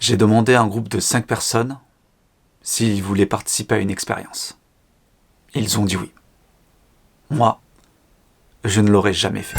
J'ai demandé à un groupe de 5 personnes s'ils voulaient participer à une expérience. Ils ont dit oui. Moi, je ne l'aurais jamais fait.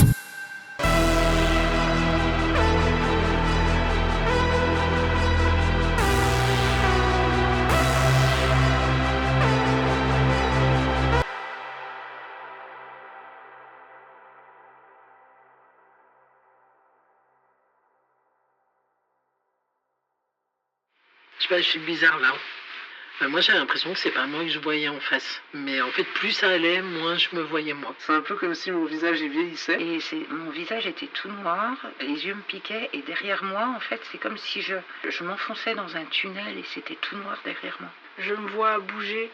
Je sais pas, je suis bizarre là. Moi j'ai l'impression que c'est pas moi que je voyais en face. Mais en fait, plus ça allait, moins je me voyais moi. C'est un peu comme si mon visage y vieillissait. Et mon visage était tout noir, les yeux me piquaient et derrière moi, en fait, c'est comme si je m'enfonçais dans un tunnel et c'était tout noir derrière moi. Je me vois bouger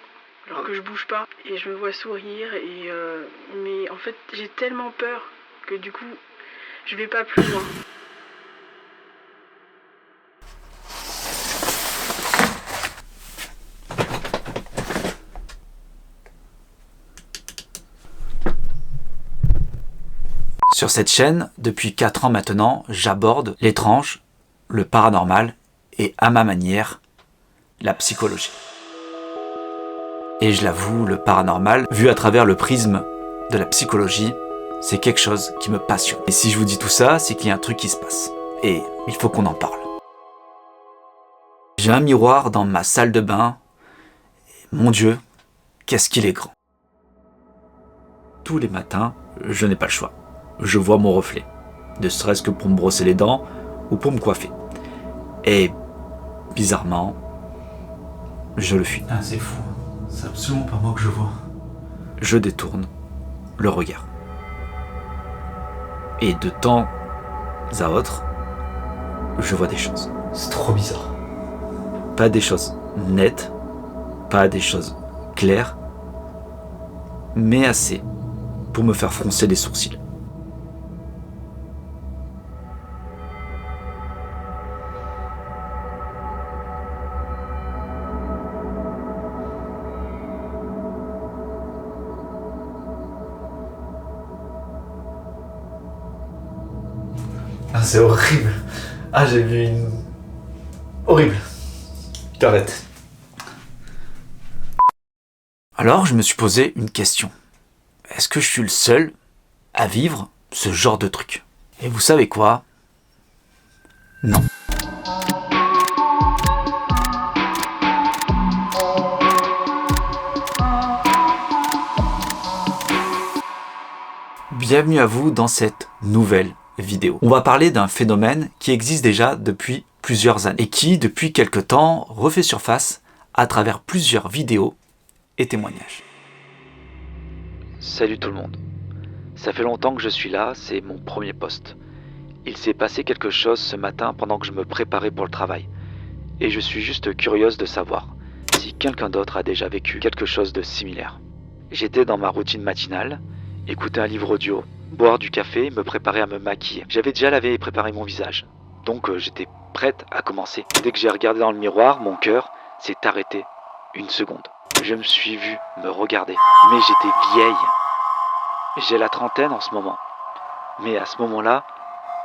alors que je bouge pas et je me vois sourire mais en fait j'ai tellement peur que du coup je vais pas plus loin. Sur cette chaîne, depuis 4 ans maintenant, j'aborde l'étrange, le paranormal et, à ma manière, la psychologie. Et je l'avoue, le paranormal, vu à travers le prisme de la psychologie, c'est quelque chose qui me passionne. Et si je vous dis tout ça, c'est qu'il y a un truc qui se passe. Et il faut qu'on en parle. J'ai un miroir dans ma salle de bain. Et mon Dieu, qu'est-ce qu'il est grand. Tous les matins, je n'ai pas le choix. Je vois mon reflet, ne serait-ce que pour me brosser les dents ou pour me coiffer. Et bizarrement, je le fuis. Ah, c'est fou, c'est absolument pas moi que je vois. Je détourne le regard. Et de temps à autre, je vois des choses. C'est trop bizarre. Pas des choses nettes, pas des choses claires, mais assez pour me faire froncer les sourcils. Ah, c'est horrible. Ah, j'ai vu une... Horrible. T'arrêtes. Alors je me suis posé une question. Est-ce que je suis le seul à vivre ce genre de truc? Et vous savez quoi? Non. Bienvenue à vous dans cette nouvelle vidéo. On va parler d'un phénomène qui existe déjà depuis plusieurs années et qui, depuis quelque temps, refait surface à travers plusieurs vidéos et témoignages. Salut tout le monde. Ça fait longtemps que je suis là, c'est mon premier post. Il s'est passé quelque chose ce matin pendant que je me préparais pour le travail. Et je suis juste curieuse de savoir si quelqu'un d'autre a déjà vécu quelque chose de similaire. J'étais dans ma routine matinale, écouter un livre audio, boire du café, me préparer à me maquiller. J'avais déjà lavé et préparé mon visage, donc j'étais prête à commencer. Dès que j'ai regardé dans le miroir, mon cœur s'est arrêté une seconde. Je me suis vu me regarder, mais j'étais vieille. J'ai la trentaine en ce moment, mais à ce moment-là,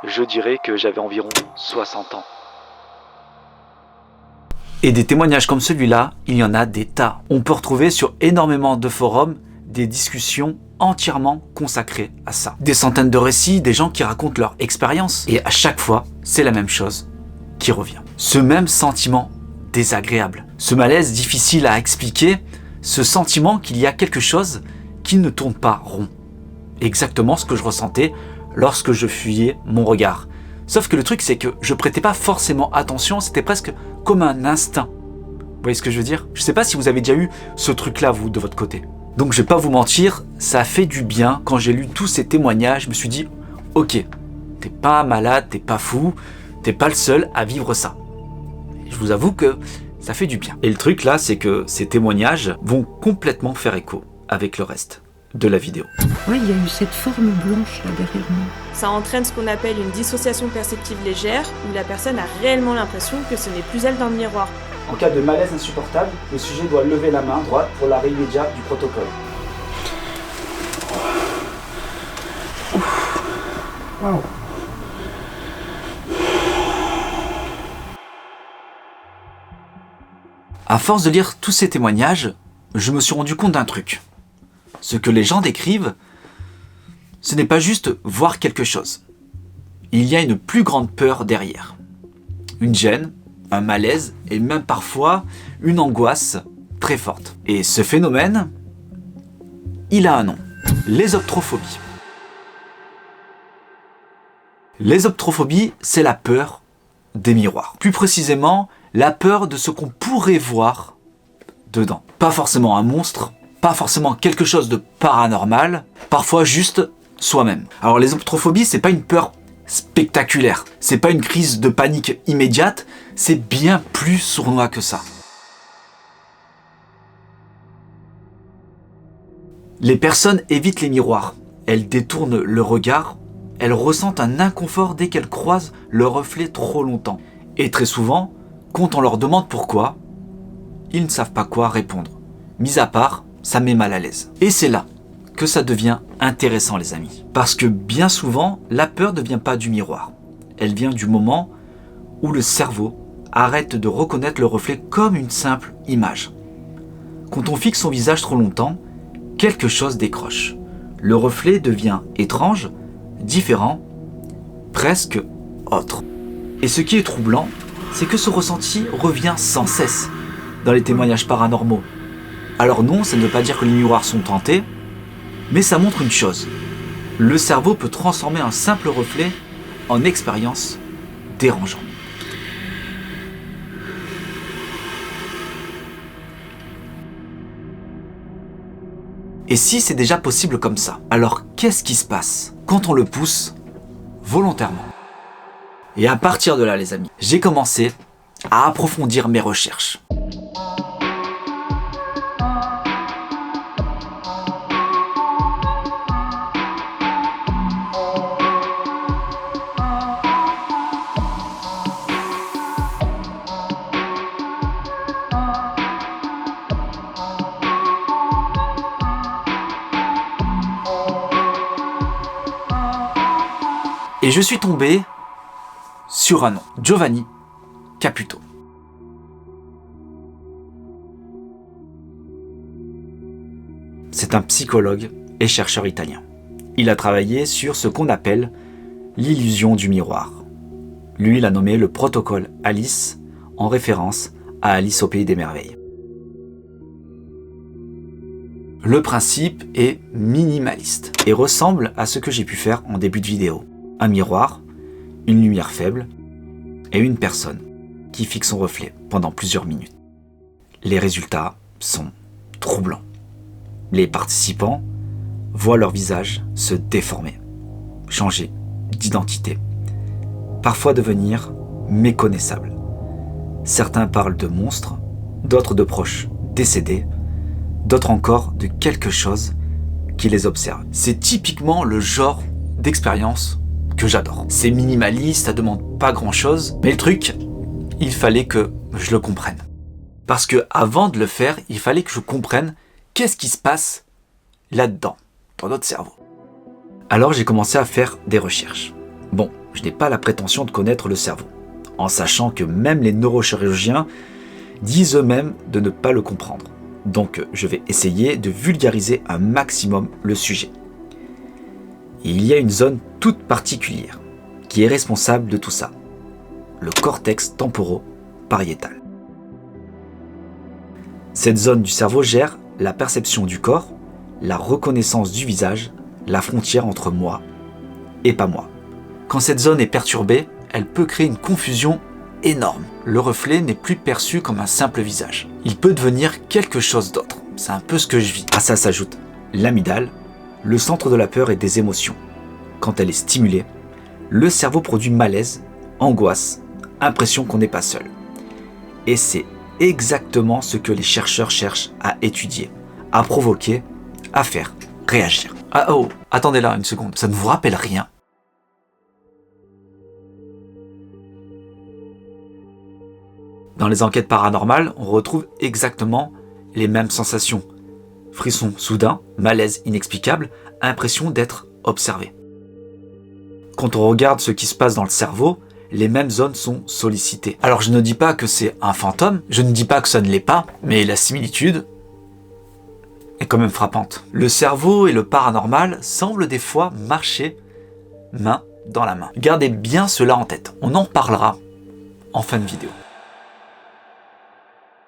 je dirais que j'avais environ 60 ans. Et des témoignages comme celui-là, il y en a des tas. On peut retrouver sur énormément de forums des discussions entièrement consacrées à ça. Des centaines de récits, des gens qui racontent leur expérience. Et à chaque fois, c'est la même chose qui revient. Ce même sentiment désagréable. Ce malaise difficile à expliquer, ce sentiment qu'il y a quelque chose qui ne tourne pas rond. Exactement ce que je ressentais lorsque je fuyais mon regard. Sauf que le truc, c'est que je prêtais pas forcément attention, c'était presque comme un instinct. Vous voyez ce que je veux dire? Je sais pas si vous avez déjà eu ce truc-là, vous, de votre côté. Donc je vais pas vous mentir, ça a fait du bien quand j'ai lu tous ces témoignages. Je me suis dit, ok, t'es pas malade, t'es pas fou, t'es pas le seul à vivre ça. Et je vous avoue que ça fait du bien. Et le truc là, c'est que ces témoignages vont complètement faire écho avec le reste de la vidéo. Oui, il y a eu cette forme blanche là derrière moi. Ça entraîne ce qu'on appelle une dissociation perceptive légère, où la personne a réellement l'impression que ce n'est plus elle dans le miroir. En cas de malaise insupportable, le sujet doit lever la main droite pour l'arrêt immédiat du protocole. Wow. À force de lire tous ces témoignages, je me suis rendu compte d'un truc. Ce que les gens décrivent, ce n'est pas juste voir quelque chose. Il y a une plus grande peur derrière. Une gêne, un malaise et même parfois une angoisse très forte. Et ce phénomène, il a un nom. L'ésoptrophobie. L'ésoptrophobie, c'est la peur des miroirs. Plus précisément, la peur de ce qu'on pourrait voir dedans. Pas forcément un monstre, pas forcément quelque chose de paranormal, parfois juste soi-même. Alors l'ésoptrophobie, c'est pas une peur spectaculaire, c'est pas une crise de panique immédiate, c'est bien plus sournois que ça. Les personnes évitent les miroirs, elles détournent le regard, elles ressentent un inconfort dès qu'elles croisent leur reflet trop longtemps. Et très souvent, quand on leur demande pourquoi, ils ne savent pas quoi répondre. Mis à part, ça met mal à l'aise. Et c'est là que ça devient intéressant les amis. Parce que bien souvent, la peur ne vient pas du miroir. Elle vient du moment où le cerveau arrête de reconnaître le reflet comme une simple image. Quand on fixe son visage trop longtemps, quelque chose décroche. Le reflet devient étrange, différent, presque autre. Et ce qui est troublant, c'est que ce ressenti revient sans cesse dans les témoignages paranormaux. Alors non, ça ne veut pas dire que les miroirs sont tentés, mais ça montre une chose. Le cerveau peut transformer un simple reflet en expérience dérangeante. Et si c'est déjà possible comme ça, alors qu'est-ce qui se passe quand on le pousse volontairement? Et à partir de là, les amis, j'ai commencé à approfondir mes recherches. Et je suis tombé sur un nom, Giovanni Caputo. C'est un psychologue et chercheur italien. Il a travaillé sur ce qu'on appelle l'illusion du miroir. Lui, il a nommé le protocole Alice en référence à Alice au pays des merveilles. Le principe est minimaliste et ressemble à ce que j'ai pu faire en début de vidéo. Un miroir, une lumière faible et une personne qui fixe son reflet pendant plusieurs minutes. Les résultats sont troublants. Les participants voient leur visage se déformer, changer d'identité, parfois devenir méconnaissables. Certains parlent de monstres, d'autres de proches décédés, d'autres encore de quelque chose qui les observe. C'est typiquement le genre d'expérience que j'adore. C'est minimaliste, ça demande pas grand chose, mais le truc, il fallait que je le comprenne. Parce que avant de le faire, il fallait que je comprenne qu'est-ce qui se passe là-dedans, dans notre cerveau. Alors j'ai commencé à faire des recherches. Bon, je n'ai pas la prétention de connaître le cerveau, en sachant que même les neurochirurgiens disent eux-mêmes de ne pas le comprendre. Donc je vais essayer de vulgariser un maximum le sujet. Il y a une zone toute particulière qui est responsable de tout ça, le cortex temporo-pariétal. Cette zone du cerveau gère la perception du corps, la reconnaissance du visage, la frontière entre moi et pas moi. Quand cette zone est perturbée, elle peut créer une confusion énorme. Le reflet n'est plus perçu comme un simple visage. Il peut devenir quelque chose d'autre. C'est un peu ce que je vis. À ça s'ajoute l'amygdale, le centre de la peur et des émotions. Quand elle est stimulée, le cerveau produit malaise, angoisse, impression qu'on n'est pas seul. Et c'est exactement ce que les chercheurs cherchent à étudier, à provoquer, à faire réagir. Ah oh, attendez là une seconde, ça ne vous rappelle rien? Dans les enquêtes paranormales, on retrouve exactement les mêmes sensations. Frisson soudain, malaise inexplicable, impression d'être observé. Quand on regarde ce qui se passe dans le cerveau, les mêmes zones sont sollicitées. Alors je ne dis pas que c'est un fantôme, je ne dis pas que ça ne l'est pas, mais la similitude est quand même frappante. Le cerveau et le paranormal semblent des fois marcher main dans la main. Gardez bien cela en tête, on en parlera en fin de vidéo.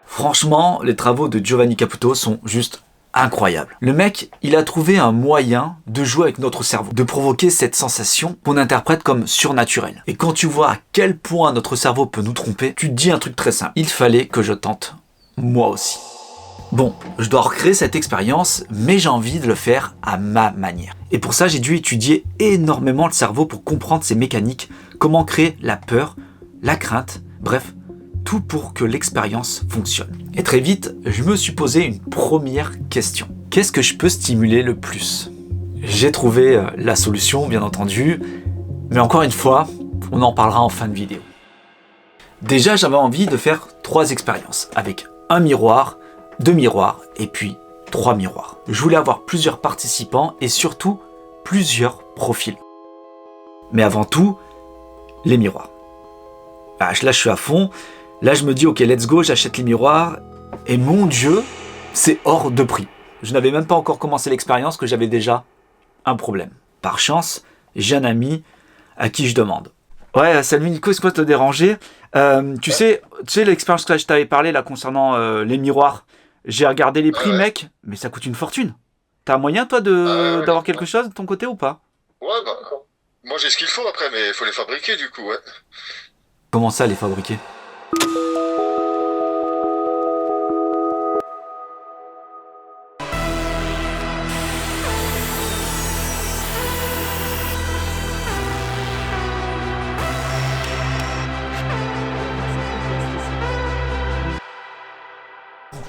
Franchement, les travaux de Giovanni Caputo sont juste incroyables. Le mec, il a trouvé un moyen de jouer avec notre cerveau, de provoquer cette sensation qu'on interprète comme surnaturelle. Et quand tu vois à quel point notre cerveau peut nous tromper, tu te dis un truc très simple. Il fallait que je tente, moi aussi. Bon, je dois recréer cette expérience, mais j'ai envie de le faire à ma manière. Et pour ça, j'ai dû étudier énormément le cerveau pour comprendre ses mécaniques, comment créer la peur, la crainte, bref, tout pour que l'expérience fonctionne. Et très vite, je me suis posé une première question. Qu'est-ce que je peux stimuler le plus? J'ai trouvé la solution, bien entendu, mais encore une fois, on en parlera en fin de vidéo. Déjà, j'avais envie de faire 3 expériences, avec un miroir, 2 miroirs, et puis 3 miroirs. Je voulais avoir plusieurs participants, et surtout, plusieurs profils. Mais avant tout, les miroirs. Là, je suis à fond. Là, je me dis, ok, let's go, j'achète les miroirs. Et mon Dieu, c'est hors de prix. Je n'avais même pas encore commencé l'expérience que j'avais déjà un problème. Par chance, j'ai un ami à qui je demande. Ouais, salut Nico, est-ce que te déranger? Tu sais l'expérience que je t'avais parlé là concernant les miroirs. J'ai regardé les prix, mec, mais ça coûte une fortune. T'as un moyen, toi, d'avoir quelque chose de ton côté ou pas? Ouais, bah, moi j'ai ce qu'il faut après, mais il faut les fabriquer du coup, ouais. Comment ça, les fabriquer?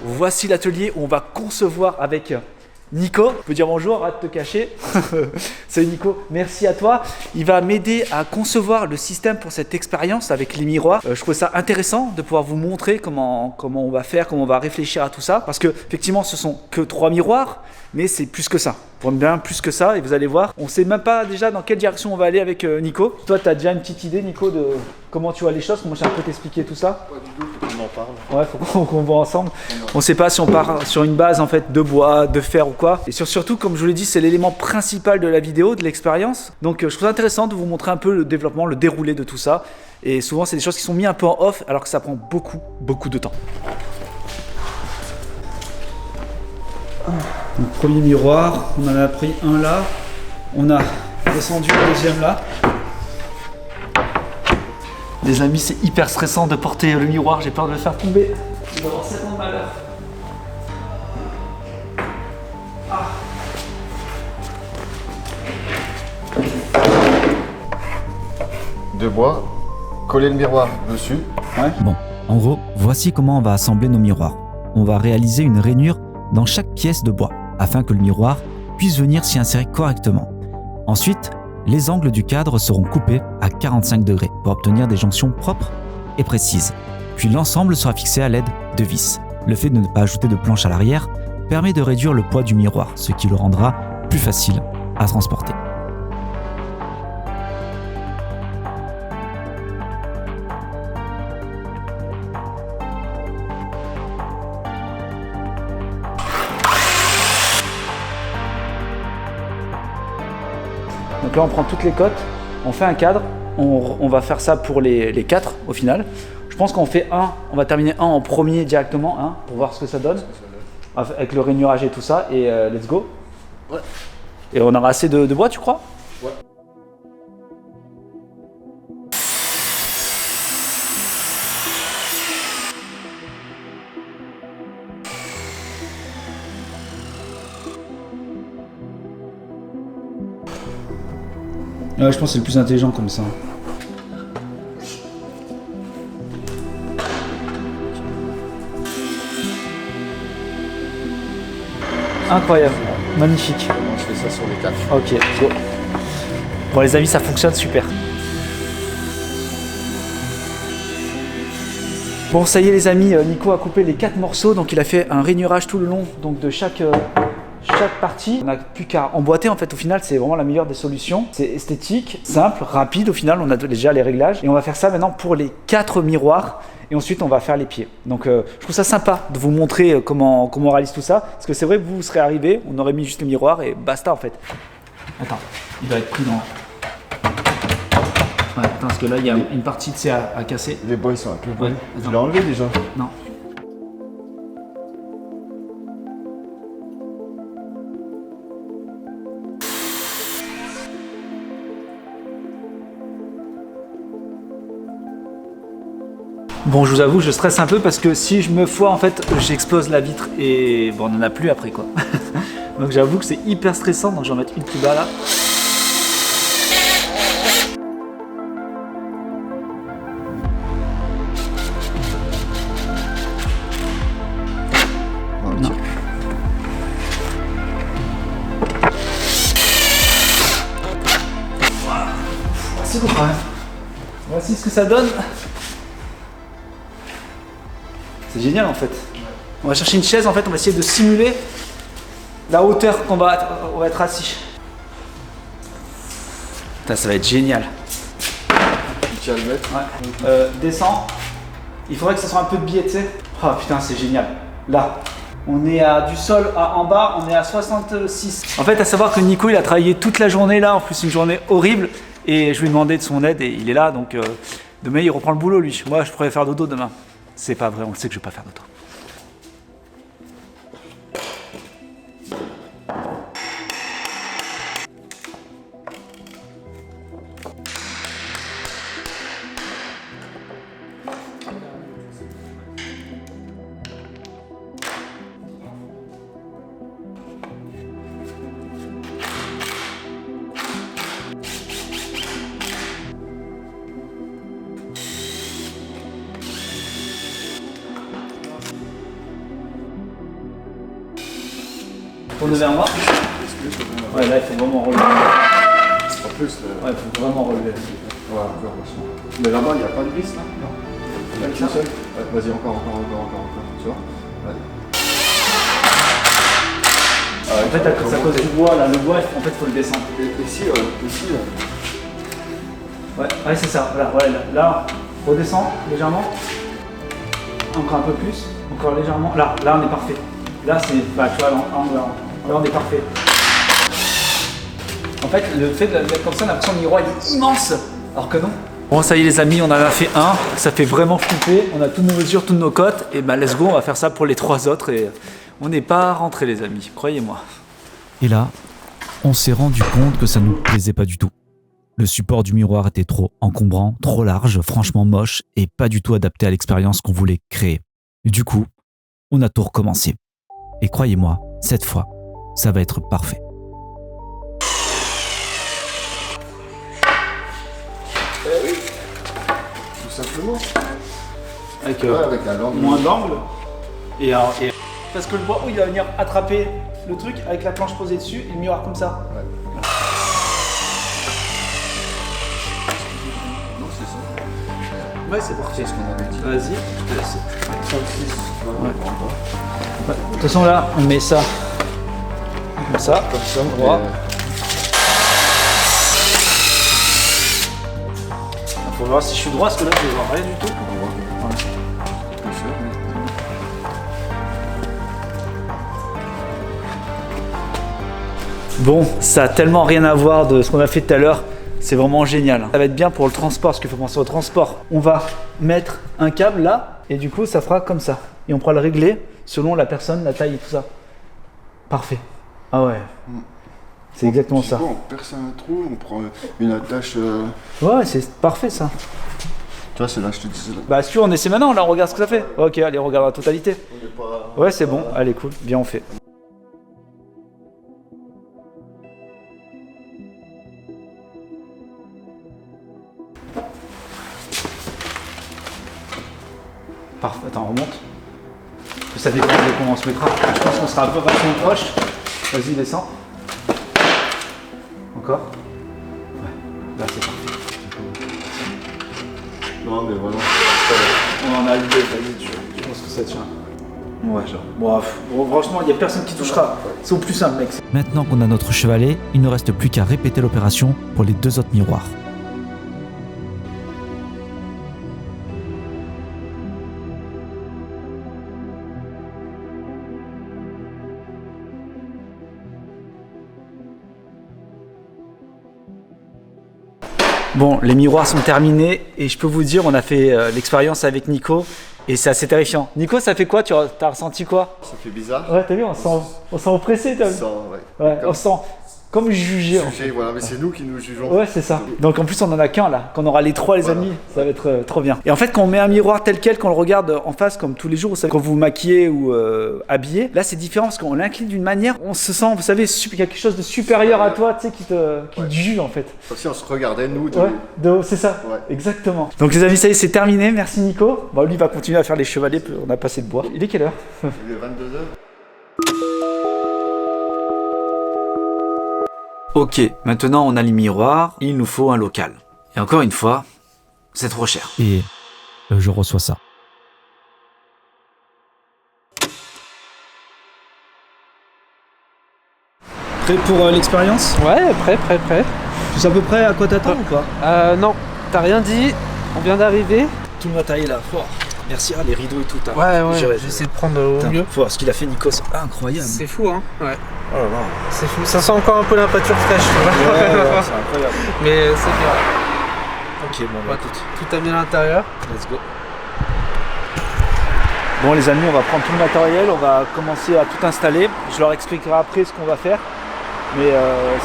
Voici l'atelier où on va concevoir avec Nico. Tu peux dire bonjour, arrête de te cacher. Salut Nico, merci à toi. Il va m'aider à concevoir le système pour cette expérience avec les miroirs. Je trouve ça intéressant de pouvoir vous montrer comment on va faire, comment on va réfléchir à tout ça. Parce que effectivement, ce sont que 3 miroirs, mais c'est plus que ça. Pour bien plus que ça, et vous allez voir, on ne sait même pas déjà dans quelle direction on va aller avec Nico. Toi, tu as déjà une petite idée, Nico, de comment tu vois les choses? Moi, j'ai un peu t'expliquer tout ça. Ouais, du coup, faut qu'on en parle. Ouais, faut qu'on voit ensemble. On ne sait pas si on part sur une base en fait de bois, de fer ou quoi. Et surtout, comme je vous l'ai dit, c'est l'élément principal de la vidéo, de l'expérience. Donc, je trouve ça intéressant de vous montrer un peu le développement, le déroulé de tout ça. Et souvent, c'est des choses qui sont mises un peu en off, alors que ça prend beaucoup de temps. Donc, premier miroir, on en a pris un là, on a descendu le deuxième là. Les amis, c'est hyper stressant de porter le miroir, j'ai peur de le faire tomber. Je vais avoir 7 ans de malheur. Ah. De bois, coller le miroir dessus. Ouais. Bon, en gros, voici comment on va assembler nos miroirs. On va réaliser une rainure dans chaque pièce de bois, afin que le miroir puisse venir s'y insérer correctement. Ensuite, les angles du cadre seront coupés à 45 degrés pour obtenir des jonctions propres et précises. Puis l'ensemble sera fixé à l'aide de vis. Le fait de ne pas ajouter de planche à l'arrière permet de réduire le poids du miroir, ce qui le rendra plus facile à transporter. Donc là, on prend toutes les cotes, on fait un cadre, on va faire ça pour les 4 au final. Je pense qu'on fait on va terminer un en premier directement, pour voir ce que ça donne, avec le rainurage et tout ça, et let's go. Ouais. Et on aura assez de bois, tu crois? Ouais. Ouais, je pense que c'est le plus intelligent comme ça. Incroyable, magnifique. Moi, je fais ça sur les 4. Ok, go. Bon les amis, ça fonctionne super. Bon, ça y est les amis, Nico a coupé les 4 morceaux, donc il a fait un rainurage tout le long donc de chaque chaque partie. On n'a plus qu'à emboîter en fait. Au final, c'est vraiment la meilleure des solutions. C'est esthétique, simple, rapide. Au final, on a déjà les réglages. Et on va faire ça maintenant pour les 4 miroirs. Et ensuite, on va faire les pieds. Donc, je trouve ça sympa de vous montrer comment on réalise tout ça. Parce que c'est vrai que vous serez arrivé, on aurait mis juste le miroir et basta en fait. Attends, il va être pris dans... Ouais, attends, parce que là, il y a une partie de C à casser. Les bois, ils sont un peu... Ouais, tu l'as enlevé déjà? Non. Bon, je vous avoue, je stresse un peu parce que si je me foire, en fait, j'explose la vitre et bon, on n'en a plus après quoi. Donc j'avoue que c'est hyper stressant, donc je vais en mettre une plus bas là. Non. C'est bon quand même. Voici ce que ça donne. C'est génial en fait. On va chercher une chaise en fait, on va essayer de simuler la hauteur qu'on va être assis. Putain, ça va être génial. Tu vas le mettre? Ouais. Descends. Il faudrait que ça soit un peu de biais, tu sais. Oh putain, c'est génial. Là, on est du sol en bas, on est à 66. En fait, à savoir que Nico, il a travaillé toute la journée là, en plus une journée horrible. Et je lui ai demandé de son aide et il est là, donc demain il reprend le boulot lui. Moi, je pourrais faire dodo demain. C'est pas vrai, on le sait que je vais pas faire dodo. Tourne vers moi. Ouais, là il faut vraiment relever. En plus, Ouais, il faut vraiment relever. Ouais, encore, vachement. Mais là-bas, il n'y a pas de vis là? Non. Il y a qu'une seule? Ouais, vas-y, encore. Tu vois? Ouais. En fait, à cause du bois, là, le bois, en fait, il faut le descendre. Ici, Ouais, c'est ça. Voilà, là, redescends légèrement. Encore un peu plus. Encore légèrement. Là, on est parfait. Là, c'est. Bah, tu vois, là, on est parfait. En fait, le fait de la mettre comme ça, on a l'impression que le miroir il est immense. Alors que non. Bon, ça y est, les amis, on en a fait un. Ça fait vraiment flipper. On a toutes nos mesures, toutes nos cotes. Et bah, let's go, on va faire ça pour les 3 autres. Et on n'est pas rentrés, les amis. Croyez-moi. Et là, on s'est rendu compte que ça ne nous plaisait pas du tout. Le support du miroir était trop encombrant, trop large, franchement moche et pas du tout adapté à l'expérience qu'on voulait créer. Du coup, on a tout recommencé. Et croyez-moi, cette fois, ça va être parfait. Eh oui, tout simplement. Avec, avec un angle. moins d'angle. Et parce que le bois, il va venir attraper le truc avec la planche posée dessus et le miroir comme ça. Ouais. Non, c'est ça. Ouais, c'est parfait. C'est ce qu'on avait dit. Vas-y, je te laisse. 5, 6, Ouais. De toute façon, là, on met ça comme ça, droit. Faut voir si je suis droit, parce que là, je vais voir rien du tout. Bon, ça a tellement rien à voir de ce qu'on a fait tout à l'heure. C'est vraiment génial. Ça va être bien pour le transport, parce qu'il faut penser au transport. On va mettre un câble là, et du coup, ça fera comme ça. Et on pourra le régler selon la personne, la taille et tout ça. Parfait. Ah ouais. C'est exactement ça. Bon, on perce un trou, on prend une attache. Ouais, c'est parfait ça. Tu vois, c'est là, je te disais. Là. Bah, si tu veux, on essaie maintenant, là, on regarde ce que ça fait. Ok, allez, on regarde la totalité. Ouais, c'est bon. Allez, cool. Bien, on fait. Parfait. Attends, on remonte. Ça dépend de comment on se mettra. Je pense qu'on sera un peu vachement proche. Vas-y, descends. Encore. Ouais. Là, c'est parfait. Non, mais voilà. On en a eu deux, vas-y, je pense que ça tient. Ouais, genre. Bon, franchement, il n'y a personne qui touchera. C'est au plus simple, mec. Maintenant qu'on a notre chevalet, il ne reste plus qu'à répéter l'opération pour les 2 autres miroirs. Bon, les miroirs sont terminés et je peux vous dire, on a fait l'expérience avec Nico et c'est assez terrifiant. Nico, ça fait quoi? T'as ressenti quoi? Ça fait bizarre. Ouais, t'as vu, on sent oppressé, t'as vu? Ouais, on sent comme jugé. Voilà, mais c'est nous qui nous jugeons. Ouais, c'est ça. Donc en plus, on en a qu'un là. Quand on aura les 3, les amis, ça va être trop bien. Et en fait, quand on met un miroir tel quel, quand on le regarde en face, comme tous les jours, vous savez, quand vous maquillez ou habillez, là c'est différent parce qu'on l'incline d'une manière, on se sent, vous savez, quelque chose de supérieur à toi, tu sais, qui te juge en fait. Comme si on se regardait, nous, c'est ça, exactement. Donc les amis, ça y est, c'est terminé. Merci Nico. Bah, lui, il va continuer à faire les chevaliers, on a passé de bois. Il est quelle heure? Il est 22h. Ok, maintenant on a les miroirs, il nous faut un local. Et encore une fois, c'est trop cher. Et je reçois ça. Prêt pour l'expérience? Ouais, prêt. Tu sais à peu près à quoi t'attends ou pas? Non, t'as rien dit, on vient d'arriver. Tout le matériel là, fort. Merci, les rideaux et tout. Ouais, j'essaie de prendre au mieux. Faut voir ce qu'il a fait Nico, c'est incroyable. C'est fou, hein. Ouais. Oh là là. C'est fou, ça sent encore un peu la peinture fraîche. Ouais, c'est incroyable. Mais c'est bien. Ok, bon, bah écoute. Tout a mis à l'intérieur. Let's go. Bon les amis, on va prendre tout le matériel, on va commencer à tout installer. Je leur expliquerai après ce qu'on va faire. Mais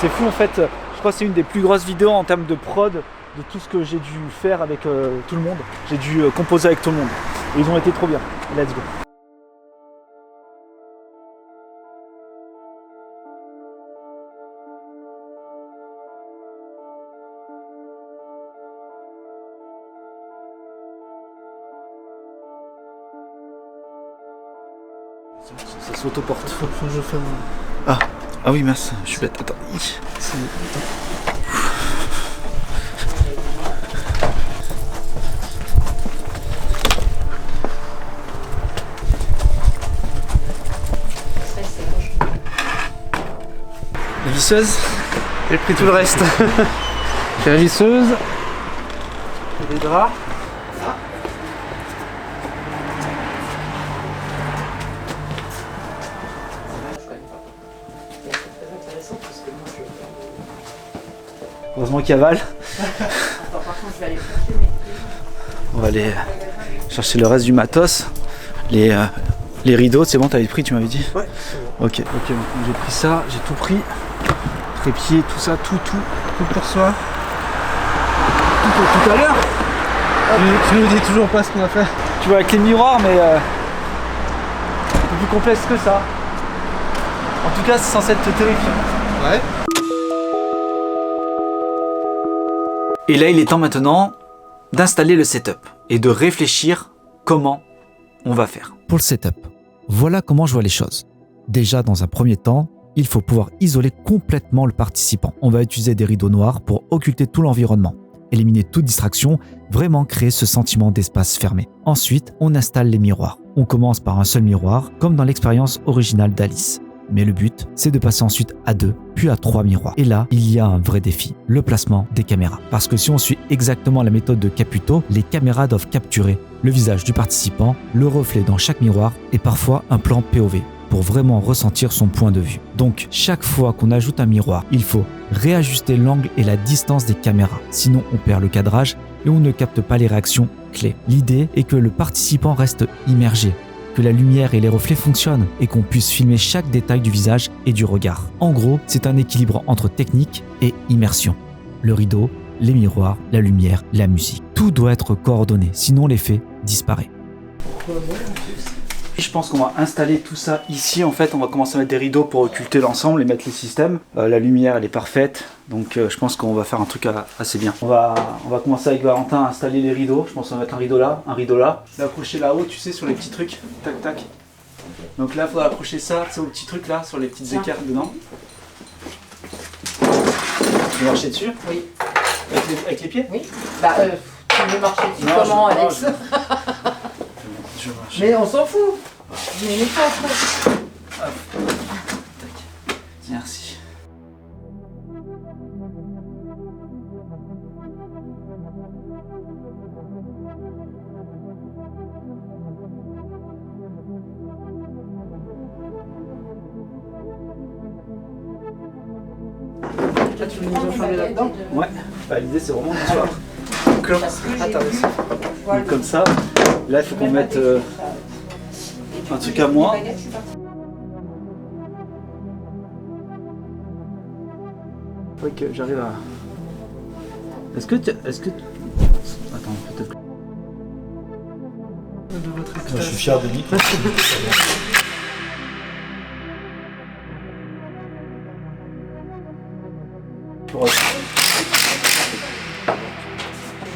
c'est fou en fait, je crois que c'est une des plus grosses vidéos en termes de prod de tout ce que j'ai dû faire avec tout le monde. J'ai dû composer avec tout le monde. Et ils ont été trop bien. Let's go. Ça s'autoporte. Faut que je fasse. Ah oui, mince, je suis bête. Attends. La visseuse? J'ai pris tout le reste. J'ai la visseuse. J'ai des draps. Heureusement qu'il y a Val. On va aller chercher le reste du matos. Les rideaux, c'est bon, t'avais pris, tu m'avais dit? Ouais. Ok, j'ai pris ça, j'ai tout pris. Trépied, tout ça, tout pour soi. Tout pour tout à l'heure. Tu nous dis toujours pas ce qu'on va faire. Tu vois, avec les miroirs, mais un peu plus complexe que ça. En tout cas, c'est censé être terrifiant. Ouais. Et là, il est temps maintenant d'installer le setup et de réfléchir comment on va faire. Pour le setup, voilà comment je vois les choses. Déjà, dans un premier temps, il faut pouvoir isoler complètement le participant. On va utiliser des rideaux noirs pour occulter tout l'environnement, éliminer toute distraction, vraiment créer ce sentiment d'espace fermé. Ensuite, on installe les miroirs. On commence par un seul miroir, comme dans l'expérience originale d'Alice. Mais le but, c'est de passer ensuite à 2, puis à 3 miroirs. Et là, il y a un vrai défi, le placement des caméras. Parce que si on suit exactement la méthode de Caputo, les caméras doivent capturer le visage du participant, le reflet dans chaque miroir et parfois un plan POV pour vraiment ressentir son point de vue. Donc, chaque fois qu'on ajoute un miroir, il faut réajuster l'angle et la distance des caméras. Sinon, on perd le cadrage et on ne capte pas les réactions clés. L'idée est que le participant reste immergé, que la lumière et les reflets fonctionnent et qu'on puisse filmer chaque détail du visage et du regard. En gros, c'est un équilibre entre technique et immersion. Le rideau, les miroirs, la lumière, la musique. Tout doit être coordonné, sinon l'effet disparaît. Je pense qu'on va installer tout ça ici. En fait, on va commencer à mettre des rideaux pour occulter l'ensemble et mettre les systèmes. La lumière, elle est parfaite. Donc, je pense qu'on va faire un truc assez bien. On va commencer avec Valentin à installer les rideaux. Je pense qu'on va mettre un rideau là. L'accrocher là-haut, tu sais, sur les petits trucs. Tac, tac. Donc là, il faudra accrocher ça, tu sais, aux petits trucs là, sur les petites écarts dedans. Tu veux marcher dessus? Oui. Avec les pieds? Oui. Bah, tu veux marcher dessus comment, Alex? Je marche. Mais on s'en fout. Mais pas après. Merci. Là, tu veux nous enfermer là-dedans? Ouais, bah, l'idée c'est vraiment de soir. Donc là, donc, comme ça, là il faut qu'on mette un truc à moi. Faut que j'arrive à... Est-ce que... Attends, peut-être... Je suis fier de lui.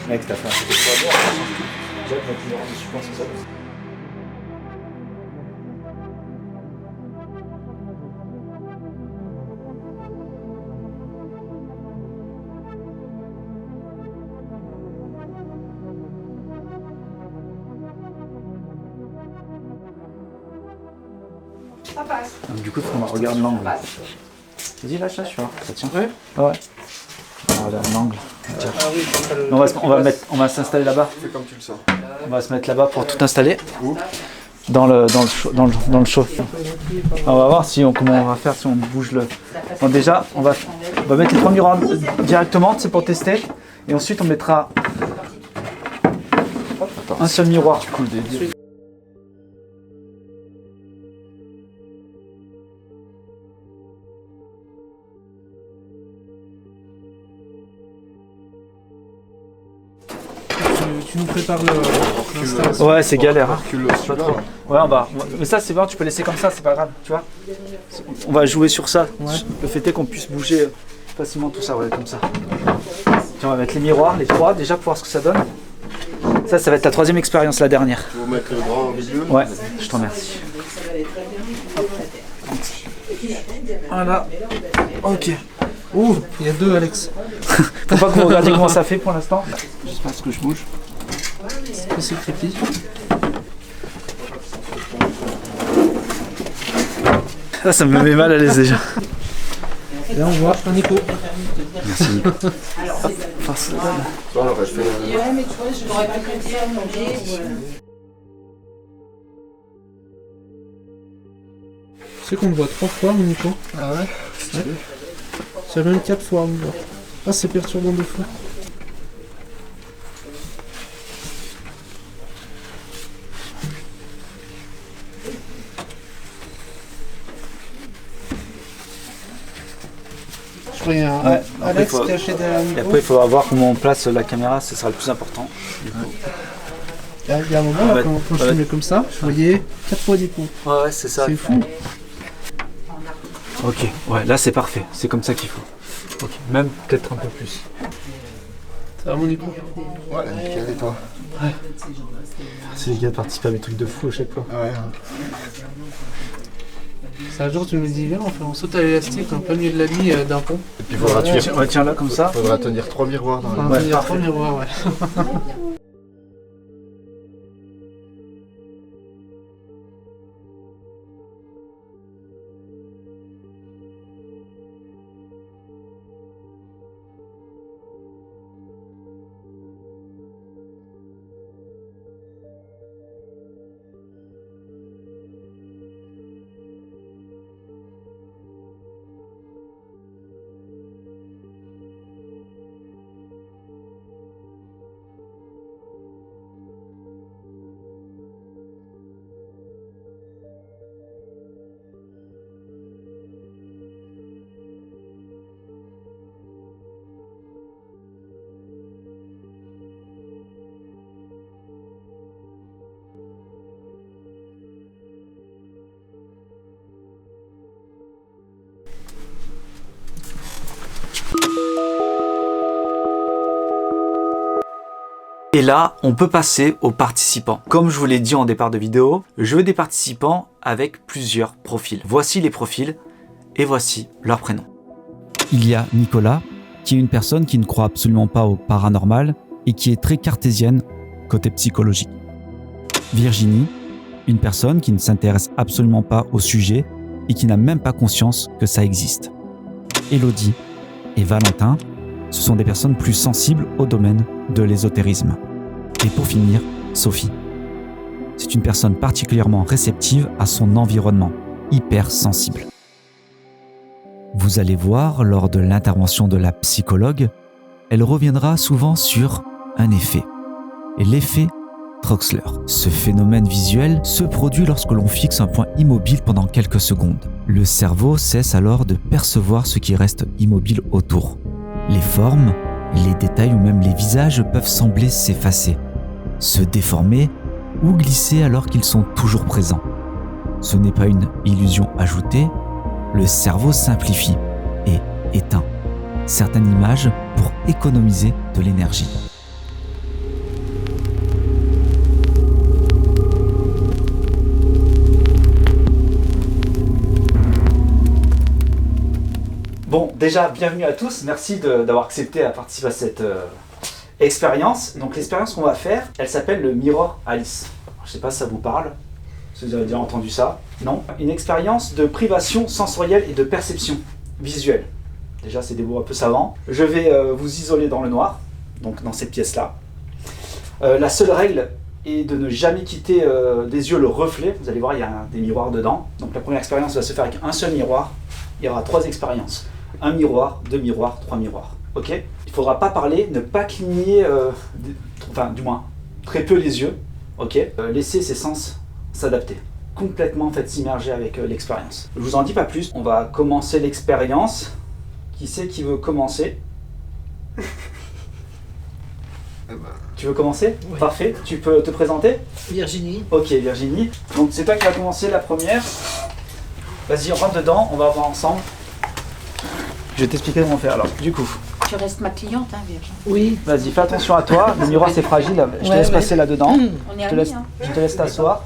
Mec, t'as fait un truc de toi. Jacques va pouvoir dessus, je pense que ça. Ça passe. Donc, du coup, il faut qu'on regarde l'angle. Vas-y, lâche, ça tient. Ouais. Ah ouais. On regarde l'angle. Ah oui, On va s'installer là-bas. Fais comme tu le sens. On va se mettre là-bas pour tout installer. Où? Dans le chaud. On va voir comment on va faire, si on bouge le... Bon, déjà, on va mettre les 3 miroirs directement, c'est pour tester. Et ensuite, on mettra un seul miroir. Tu coules des dés. Tu nous prépares l'installation. Ouais, c'est galère. Hein. Ouais, mais ça, c'est bon, tu peux laisser comme ça, c'est pas grave, tu vois. On va jouer sur ça. Ouais. Le fait est qu'on puisse bouger facilement tout ça, ouais, comme ça. Tiens, on va mettre les miroirs, les 3, déjà pour voir ce que ça donne. Ça va être la 3e expérience, la dernière. Tu veux mettre le bras au milieu? Ouais, je te remercie. Voilà. Ok. Ouh, il y a 2, Alex. Faut pas que vous regardiez comment ça fait pour l'instant. J'espère que je bouge. Est-ce que c'est crépi? Ça me met mal à l'aise déjà. Et là, on voit un écho. Merci Nico. Bon, alors, je fais le... Ouais, mais tu vois, je n'aurais pas pu le faire, Tu sais qu'on me voit 3 fois, mon Nico? Ah ouais? C'est même 4 fois, on me voit. Ah, c'est perturbant de fou. Je croyais un Alex caché derrière le micro. Et après, il faudra voir comment on place la caméra, ce sera le plus important. Il y a un moment, là, quand je filmais comme ça, je voyais 4 fois d'écho. Ouais, c'est ça. C'est fou. Ok, ouais, là c'est parfait, c'est comme ça qu'il faut. Ok, même peut-être un peu plus. Ça va, mon Nico? Ouais, nickel, et toi? Ouais. Merci les gars, participer à mes trucs de fou à chaque fois. Ouais. C'est un jour, tu me dis, viens, on saute à l'élastique en plein milieu de la nuit d'un pont. Et puis il faudra tenir... Ouais, tiens là comme ça. Faudra tenir 3 miroirs dans la... tenir 3 miroirs, ouais. Et là, on peut passer aux participants. Comme je vous l'ai dit en départ de vidéo, je veux des participants avec plusieurs profils. Voici les profils et voici leurs prénoms. Il y a Nicolas, qui est une personne qui ne croit absolument pas au paranormal et qui est très cartésienne côté psychologique. Virginie, Une personne qui ne s'intéresse absolument pas au sujet et qui n'a même pas conscience que ça existe. Élodie et Valentin, ce sont des personnes plus sensibles au domaine de l'ésotérisme. Et pour finir, Sophie. C'est une personne particulièrement réceptive à son environnement, hypersensible. Vous allez voir, lors de l'intervention de la psychologue, elle reviendra souvent sur un effet. Et l'effet Troxler. Ce phénomène visuel se produit lorsque l'on fixe un point immobile pendant quelques secondes. Le cerveau cesse alors de percevoir ce qui reste immobile autour. Les formes, les détails ou même les visages peuvent sembler s'effacer, se déformer ou glisser alors qu'ils sont toujours présents. Ce n'est pas une illusion ajoutée, le cerveau simplifie et éteint certaines images pour économiser de l'énergie. Bon, déjà, bienvenue à tous. Merci d'avoir accepté à participer à cette expérience. Donc, l'expérience qu'on va faire, elle s'appelle le Mirror Alice. Je ne sais pas si ça vous parle, si vous avez déjà entendu ça. Non. Une expérience de privation sensorielle et de perception visuelle. Déjà, c'est des mots un peu savants. Je vais vous isoler dans le noir, donc dans cette pièce-là. La seule règle est de ne jamais quitter des yeux le reflet. Vous allez voir, il y a des miroirs dedans. Donc, la première expérience va se faire avec un seul miroir. Il y aura 3 expériences. 1 miroir, 2 miroirs, 3 miroirs. Ok ? Il ne faudra pas parler, ne pas cligner, du moins, très peu les yeux. Ok ? Laisser ses sens s'adapter. Complètement s'immerger avec l'expérience. Je vous en dis pas plus. On va commencer l'expérience. Qui c'est qui veut commencer ? Tu veux commencer ? Oui. Parfait. Tu peux te présenter ? Virginie. Ok, Virginie. Donc c'est toi qui vas commencer la première. Vas-y, rentre dedans, on va voir ensemble. Je vais t'expliquer comment faire alors. Du coup, Tu restes ma cliente, hein, Virginie. Oui. vas-y, fais attention à toi. Le miroir c'est fragile. Je te laisse passer là-dedans. On est Je te laisse, amis, hein. je te laisse t'asseoir.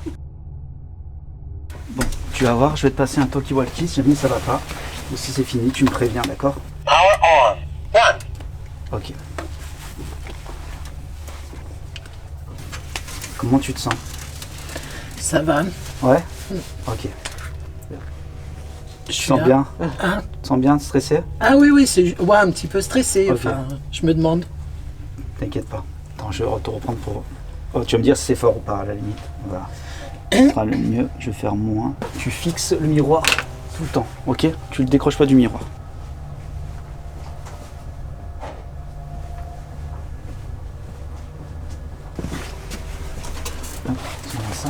Bon, tu vas voir, je vais te passer un talkie-walkie. Si jamais ça va pas, ou si c'est fini, tu me préviens, d'accord ? Power on. 1. Ok. Comment tu te sens ? Ça va. Ouais ? Ok. Je Tu suis te sens là. bien ? Hein? Tu te sens bien, stressé ? Ah oui, c'est un petit peu stressé. Ok. Enfin, je me demande. T'inquiète pas. Attends, je vais te reprendre pour... Oh, tu vas me dire si c'est fort ou pas, à la limite. Voilà. Ce sera le mieux. Je vais faire moins. Tu fixes le miroir tout le temps, ok ? Tu le décroches pas du miroir. Hop, on va ça.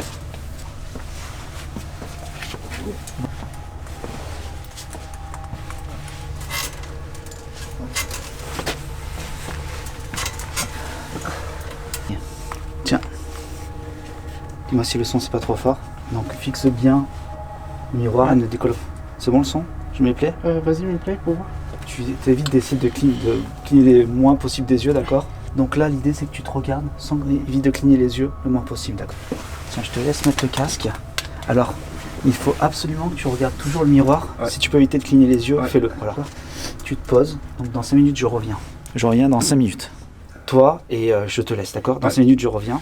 Tiens. Dis-moi si le son c'est pas trop fort. Donc fixe bien le miroir et ne décolle pas. C'est bon le son ? Je me plais ? Vas-y, me plaît, pour voir. Tu évites d'essayer de cligner le moins possible des yeux, d'accord ? Donc là, l'idée c'est que tu te regardes sans évite de cligner les yeux le moins possible, d'accord ? Tiens, je te laisse mettre le casque. Alors, il faut absolument que tu regardes toujours le miroir. Ouais. Si tu peux éviter de cligner les yeux, Ouais. fais-le. Voilà. Tu te poses. Donc dans 5 minutes, je reviens. Je reviens dans 5 minutes. Toi et je te laisse, d'accord ? Dans Ouais. 5 minutes, je reviens.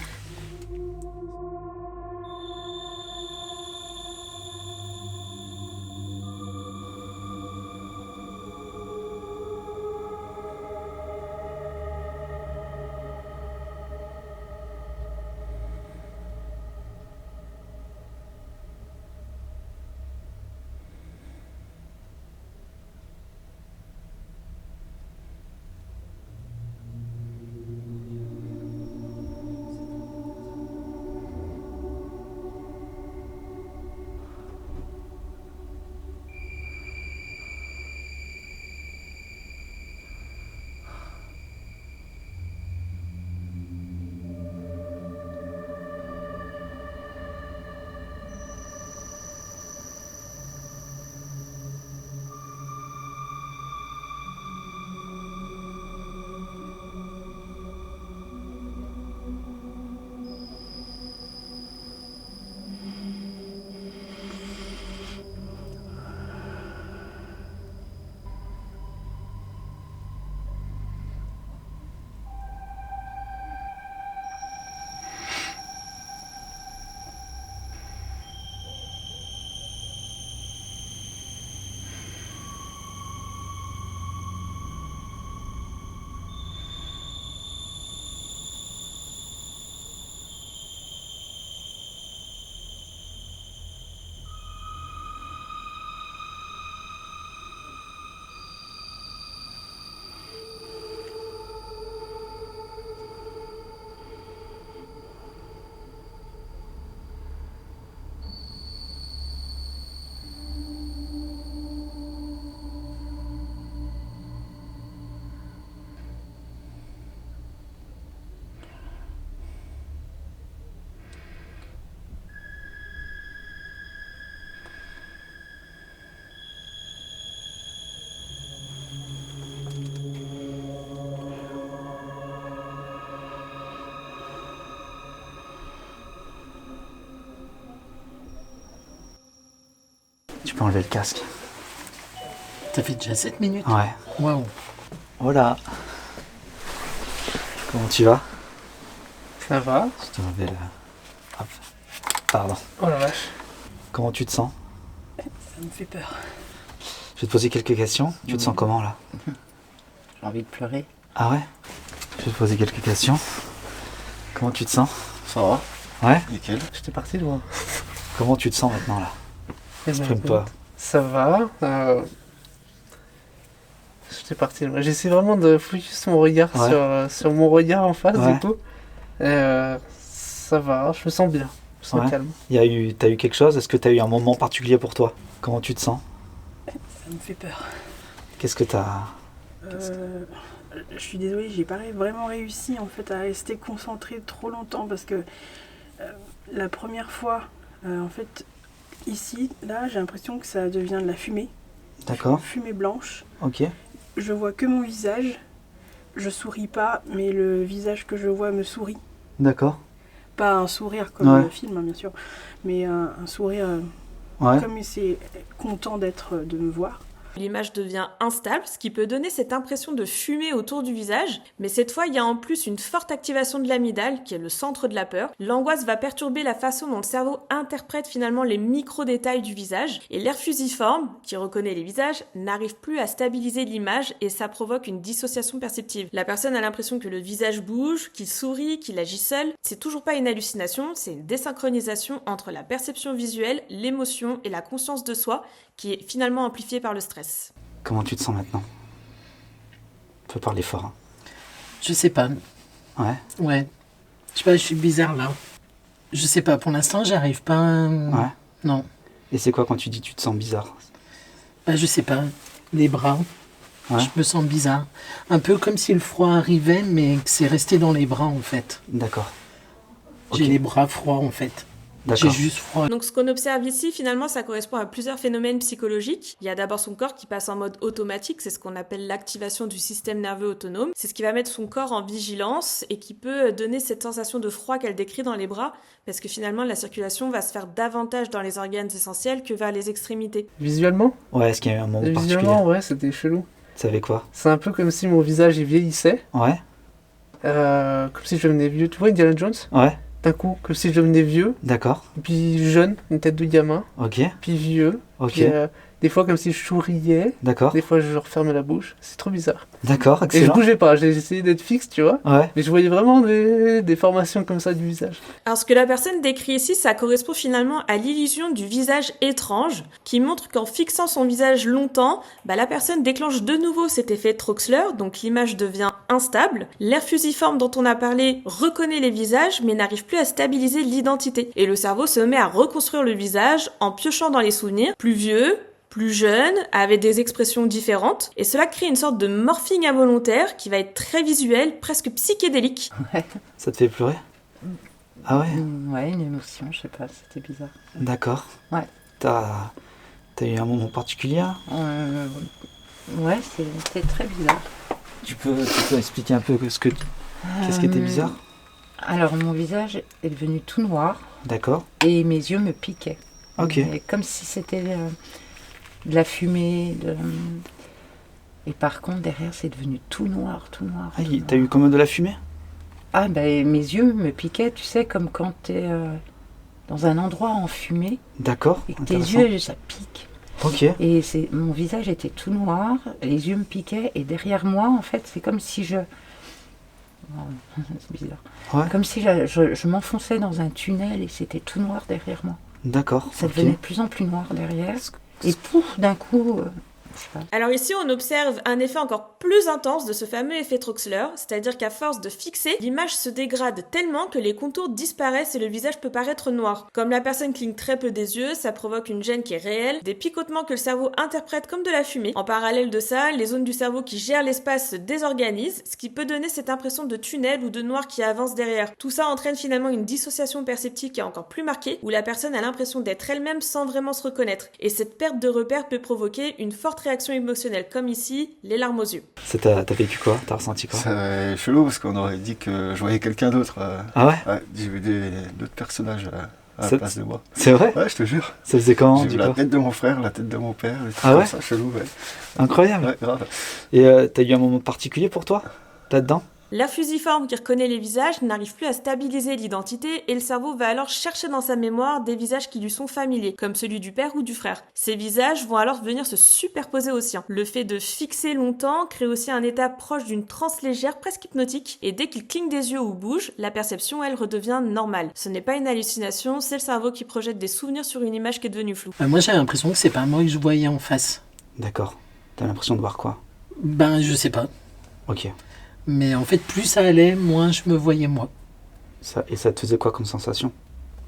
Tu peux enlever le casque. Ça fait déjà 7 minutes. Ouais. Waouh. Voilà. Comment tu vas? Ça va? Je te remets le... Hop. Pardon. Oh la vache. Comment tu te sens? Ça me fait peur. Je vais te poser quelques questions. Tu te sens comment là? J'ai envie de pleurer. Ah ouais? Je vais te poser quelques questions. Comment tu te sens? Ça va? Ouais? Nickel. J'étais parti loin. Comment tu te sens maintenant là? Exprime-toi. Ça va. J'étais parti loin. J'essaie vraiment de focus mon regard sur mon regard en face du coup. Ça va, je me sens bien. Je me sens calme. T'as eu quelque chose? Est-ce que t'as eu un moment particulier pour toi? Comment tu te sens? Ça me fait peur. Qu'est-ce que t'as... Je suis désolée, j'ai pas vraiment réussi en fait à rester concentrée trop longtemps parce que la première fois, en fait, ici, là, j'ai l'impression que ça devient de la fumée. D'accord. Fumée blanche. Ok. Je vois que mon visage. Je souris pas, mais le visage que je vois me sourit. D'accord. Pas un sourire comme le film, hein, bien sûr, mais un sourire comme c'est content de me voir. L'image devient instable, ce qui peut donner cette impression de fumée autour du visage, mais cette fois il y a en plus une forte activation de l'amygdale, qui est le centre de la peur. L'angoisse va perturber la façon dont le cerveau interprète finalement les micro-détails du visage, et l'aire fusiforme, qui reconnaît les visages, n'arrive plus à stabiliser l'image et ça provoque une dissociation perceptive. La personne a l'impression que le visage bouge, qu'il sourit, qu'il agit seul. C'est toujours pas une hallucination, c'est une désynchronisation entre la perception visuelle, l'émotion et la conscience de soi, qui est finalement amplifiée par le stress. Comment tu te sens maintenant? Tu peux parler fort. Hein. Je sais pas. Ouais. Ouais. Je sais pas, je suis bizarre là. Je sais pas, pour l'instant, j'arrive pas. Ouais. Non. Et c'est quoi quand tu dis tu te sens bizarre? Bah, je sais pas. Les bras. Ouais. Je me sens bizarre. Un peu comme si le froid arrivait, mais que c'est resté dans les bras en fait. D'accord. J'ai les bras froids en fait. D'accord. J'ai juste froid. Donc ce qu'on observe ici, finalement, ça correspond à plusieurs phénomènes psychologiques. Il y a d'abord son corps qui passe en mode automatique, c'est ce qu'on appelle l'activation du système nerveux autonome. C'est ce qui va mettre son corps en vigilance et qui peut donner cette sensation de froid qu'elle décrit dans les bras, parce que finalement la circulation va se faire davantage dans les organes essentiels que vers les extrémités. Visuellement? Ouais, est-ce qu'il y a eu un moment particulier? Visuellement, ouais, c'était chelou. Tu savais quoi? C'est un peu comme si mon visage il vieillissait. Ouais. Comme si je devenais vieux. Tu vois Indiana Jones? Ouais. D'un coup, comme si je devenais vieux. D'accord. Puis jeune, une tête de gamin. Ok. Puis vieux. Ok. Puis, des fois comme si je souriais. D'accord. Des fois je refermais la bouche. C'est trop bizarre. D'accord, Et excellent. je bougeais pas, j'ai essayé d'être fixe, tu vois. Ouais. Mais je voyais vraiment des formations comme ça du visage. Alors ce que la personne décrit ici, ça correspond finalement à l'illusion du visage étrange, qui montre qu'en fixant son visage longtemps, la personne déclenche de nouveau cet effet Troxler, donc l'image devient instable. L'aire fusiforme dont on a parlé reconnaît les visages, mais n'arrive plus à stabiliser l'identité. Et le cerveau se met à reconstruire le visage en piochant dans les souvenirs, plus vieux, plus jeune, avec des expressions différentes, et cela crée une sorte de morphing involontaire qui va être très visuel, presque psychédélique. Ouais. Ça te fait pleurer? Ah ouais? Ouais, une émotion, je sais pas, c'était bizarre. D'accord. Ouais. T'as eu un moment particulier? Ouais, c'était très bizarre. Tu peux expliquer un peu qu'est-ce qui était bizarre? Alors, mon visage est devenu tout noir. D'accord. Et mes yeux me piquaient. Ok. Et comme si c'était de la fumée. Et par contre, derrière, c'est devenu tout noir, tout noir. Ah, t'as eu comme de la fumée? Ah, ben, mes yeux me piquaient, tu sais, comme quand t'es dans un endroit en fumée. D'accord. Et que tes yeux, ça pique. Ok. Et mon visage était tout noir, les yeux me piquaient, et derrière moi, en fait, c'est comme si c'est bizarre. Ouais. Comme si je m'enfonçais dans un tunnel et c'était tout noir derrière moi. D'accord. Ça devenait de plus en plus noir derrière. Et pouf, d'un coup... Alors ici, on observe un effet encore plus intense de ce fameux effet Troxler, c'est-à-dire qu'à force de fixer, l'image se dégrade tellement que les contours disparaissent et le visage peut paraître noir. Comme la personne cligne très peu des yeux, ça provoque une gêne qui est réelle, des picotements que le cerveau interprète comme de la fumée. En parallèle de ça, les zones du cerveau qui gèrent l'espace se désorganisent, ce qui peut donner cette impression de tunnel ou de noir qui avance derrière. Tout ça entraîne finalement une dissociation perceptive qui est encore plus marquée, où la personne a l'impression d'être elle-même sans vraiment se reconnaître. Et cette perte de repère peut provoquer une forte réaction émotionnelle, comme ici, les larmes aux yeux. T'as vécu quoi? T'as ressenti quoi? C'est chelou parce qu'on aurait dit que je voyais quelqu'un d'autre. Ah ouais? Ouais, j'ai vu d'autres personnages à la place de moi. C'est vrai? Ouais, je te jure. Ça faisait quand? J'ai vu la tête de mon frère, la tête de mon père, des trucs Ah ouais? comme ça, chelou, ouais. Incroyable. Ouais, grave. Et t'as eu un moment particulier pour toi là-dedans? La fusiforme qui reconnaît les visages n'arrive plus à stabiliser l'identité et le cerveau va alors chercher dans sa mémoire des visages qui lui sont familiers, comme celui du père ou du frère. Ces visages vont alors venir se superposer aux siens. Le fait de fixer longtemps crée aussi un état proche d'une transe légère, presque hypnotique, et dès qu'il cligne des yeux ou bouge, la perception, elle, redevient normale. Ce n'est pas une hallucination, c'est le cerveau qui projette des souvenirs sur une image qui est devenue floue. Moi j'ai l'impression que c'est pas moi que je voyais en face. D'accord. T'as l'impression de voir quoi? Ben je sais pas. Ok. Mais en fait plus ça allait, moins je me voyais moi. Et ça te faisait quoi comme sensation?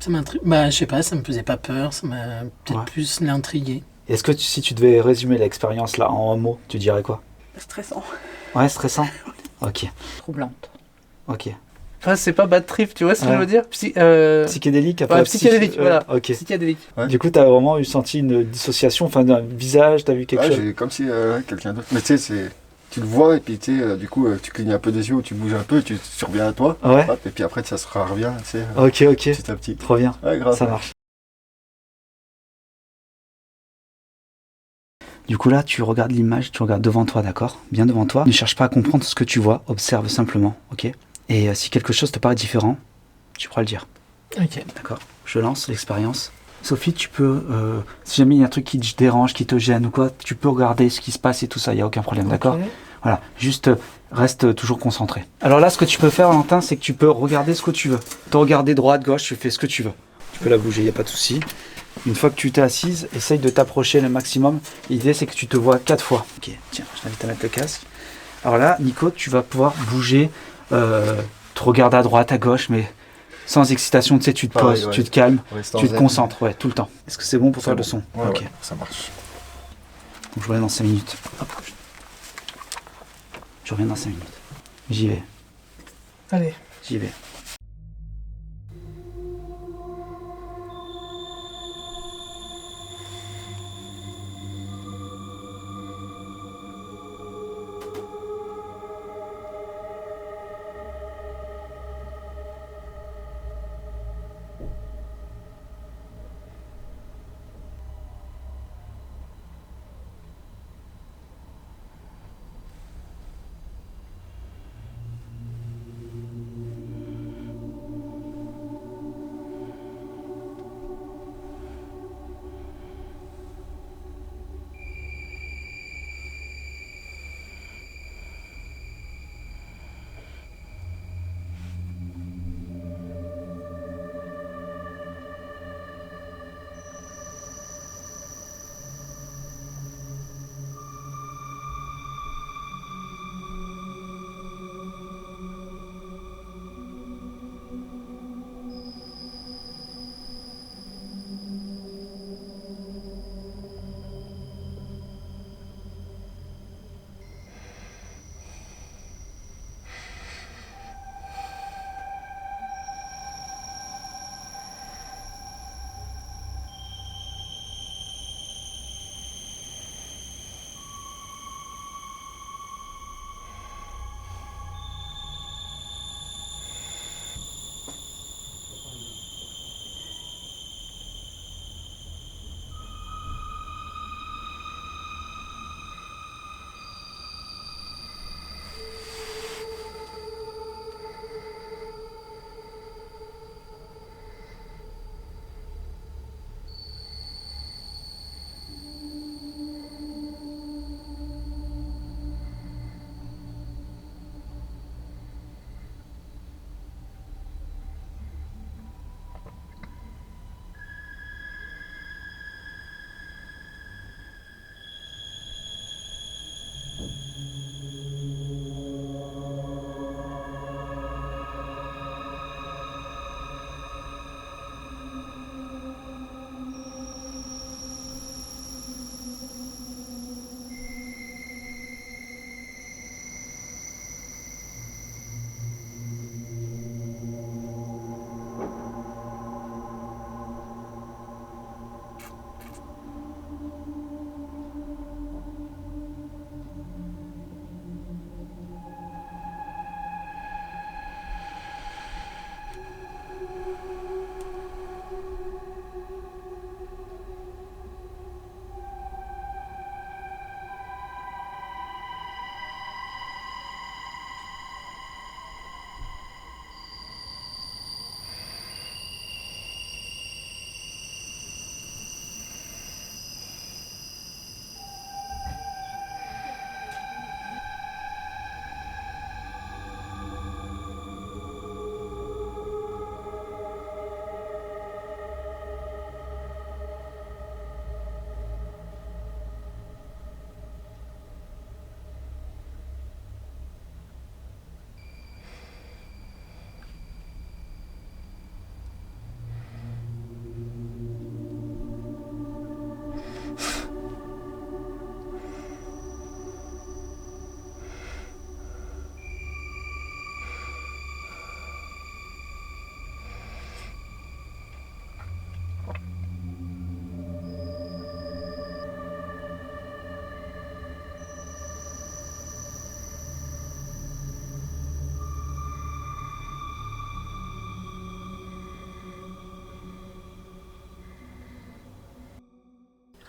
Ça m'intrigue. Bah je sais pas, ça me faisait pas peur, ça m'a peut-être plus l'intrigué. Est-ce que si tu devais résumer l'expérience là en un mot, tu dirais quoi? Stressant. Ouais, stressant. Ok. Troublante. Ok. Enfin, c'est pas bad trip, tu vois ce que je veux dire? Psychédélique après. Ouais, psychédélique, voilà. Ok. Psychédélique. Ouais. Du coup, t'as vraiment senti une dissociation, enfin d'un visage, t'as vu quelque chose? J'ai comme si quelqu'un d'autre. Mais tu sais, tu le vois et puis tu sais, du coup, tu clignes un peu des yeux ou tu bouges un peu, tu reviens à toi. Ouais. Hop, et puis après, ça se revient, tu sais. Ok. Petit à petit. Trop bien. Ouais, grave. Ça marche. Du coup là, tu regardes l'image, tu regardes devant toi, d'accord? Bien devant toi. Ne cherche pas à comprendre ce que tu vois, observe simplement, ok? Et si quelque chose te paraît différent, tu pourras le dire. Ok. D'accord? Je lance l'expérience. Sophie, tu peux, si jamais il y a un truc qui te dérange, qui te gêne ou quoi, tu peux regarder ce qui se passe et tout ça, il n'y a aucun problème, d'accord? Voilà, juste reste toujours concentré. Alors là, ce que tu peux faire, Valentin, c'est que tu peux regarder ce que tu veux. Te regarder droite, gauche, tu fais ce que tu veux. Tu peux la bouger, il n'y a pas de souci. Une fois que tu t'es assise, essaye de t'approcher le maximum. L'idée, c'est que tu te vois 4 fois. Ok, tiens, je t'invite à mettre le casque. Alors là, Nico, tu vas pouvoir bouger, te regarder à droite, à gauche, mais sans excitation, tu sais, tu te poses, tu te calmes, tu te concentres, ouais, tout le temps. Est-ce que c'est bon pour toi le son? Ouais, ok, ouais, ça marche. Donc, je reviens dans 5 minutes. Hop. Je reviens dans 5 minutes. J'y vais. Allez. J'y vais.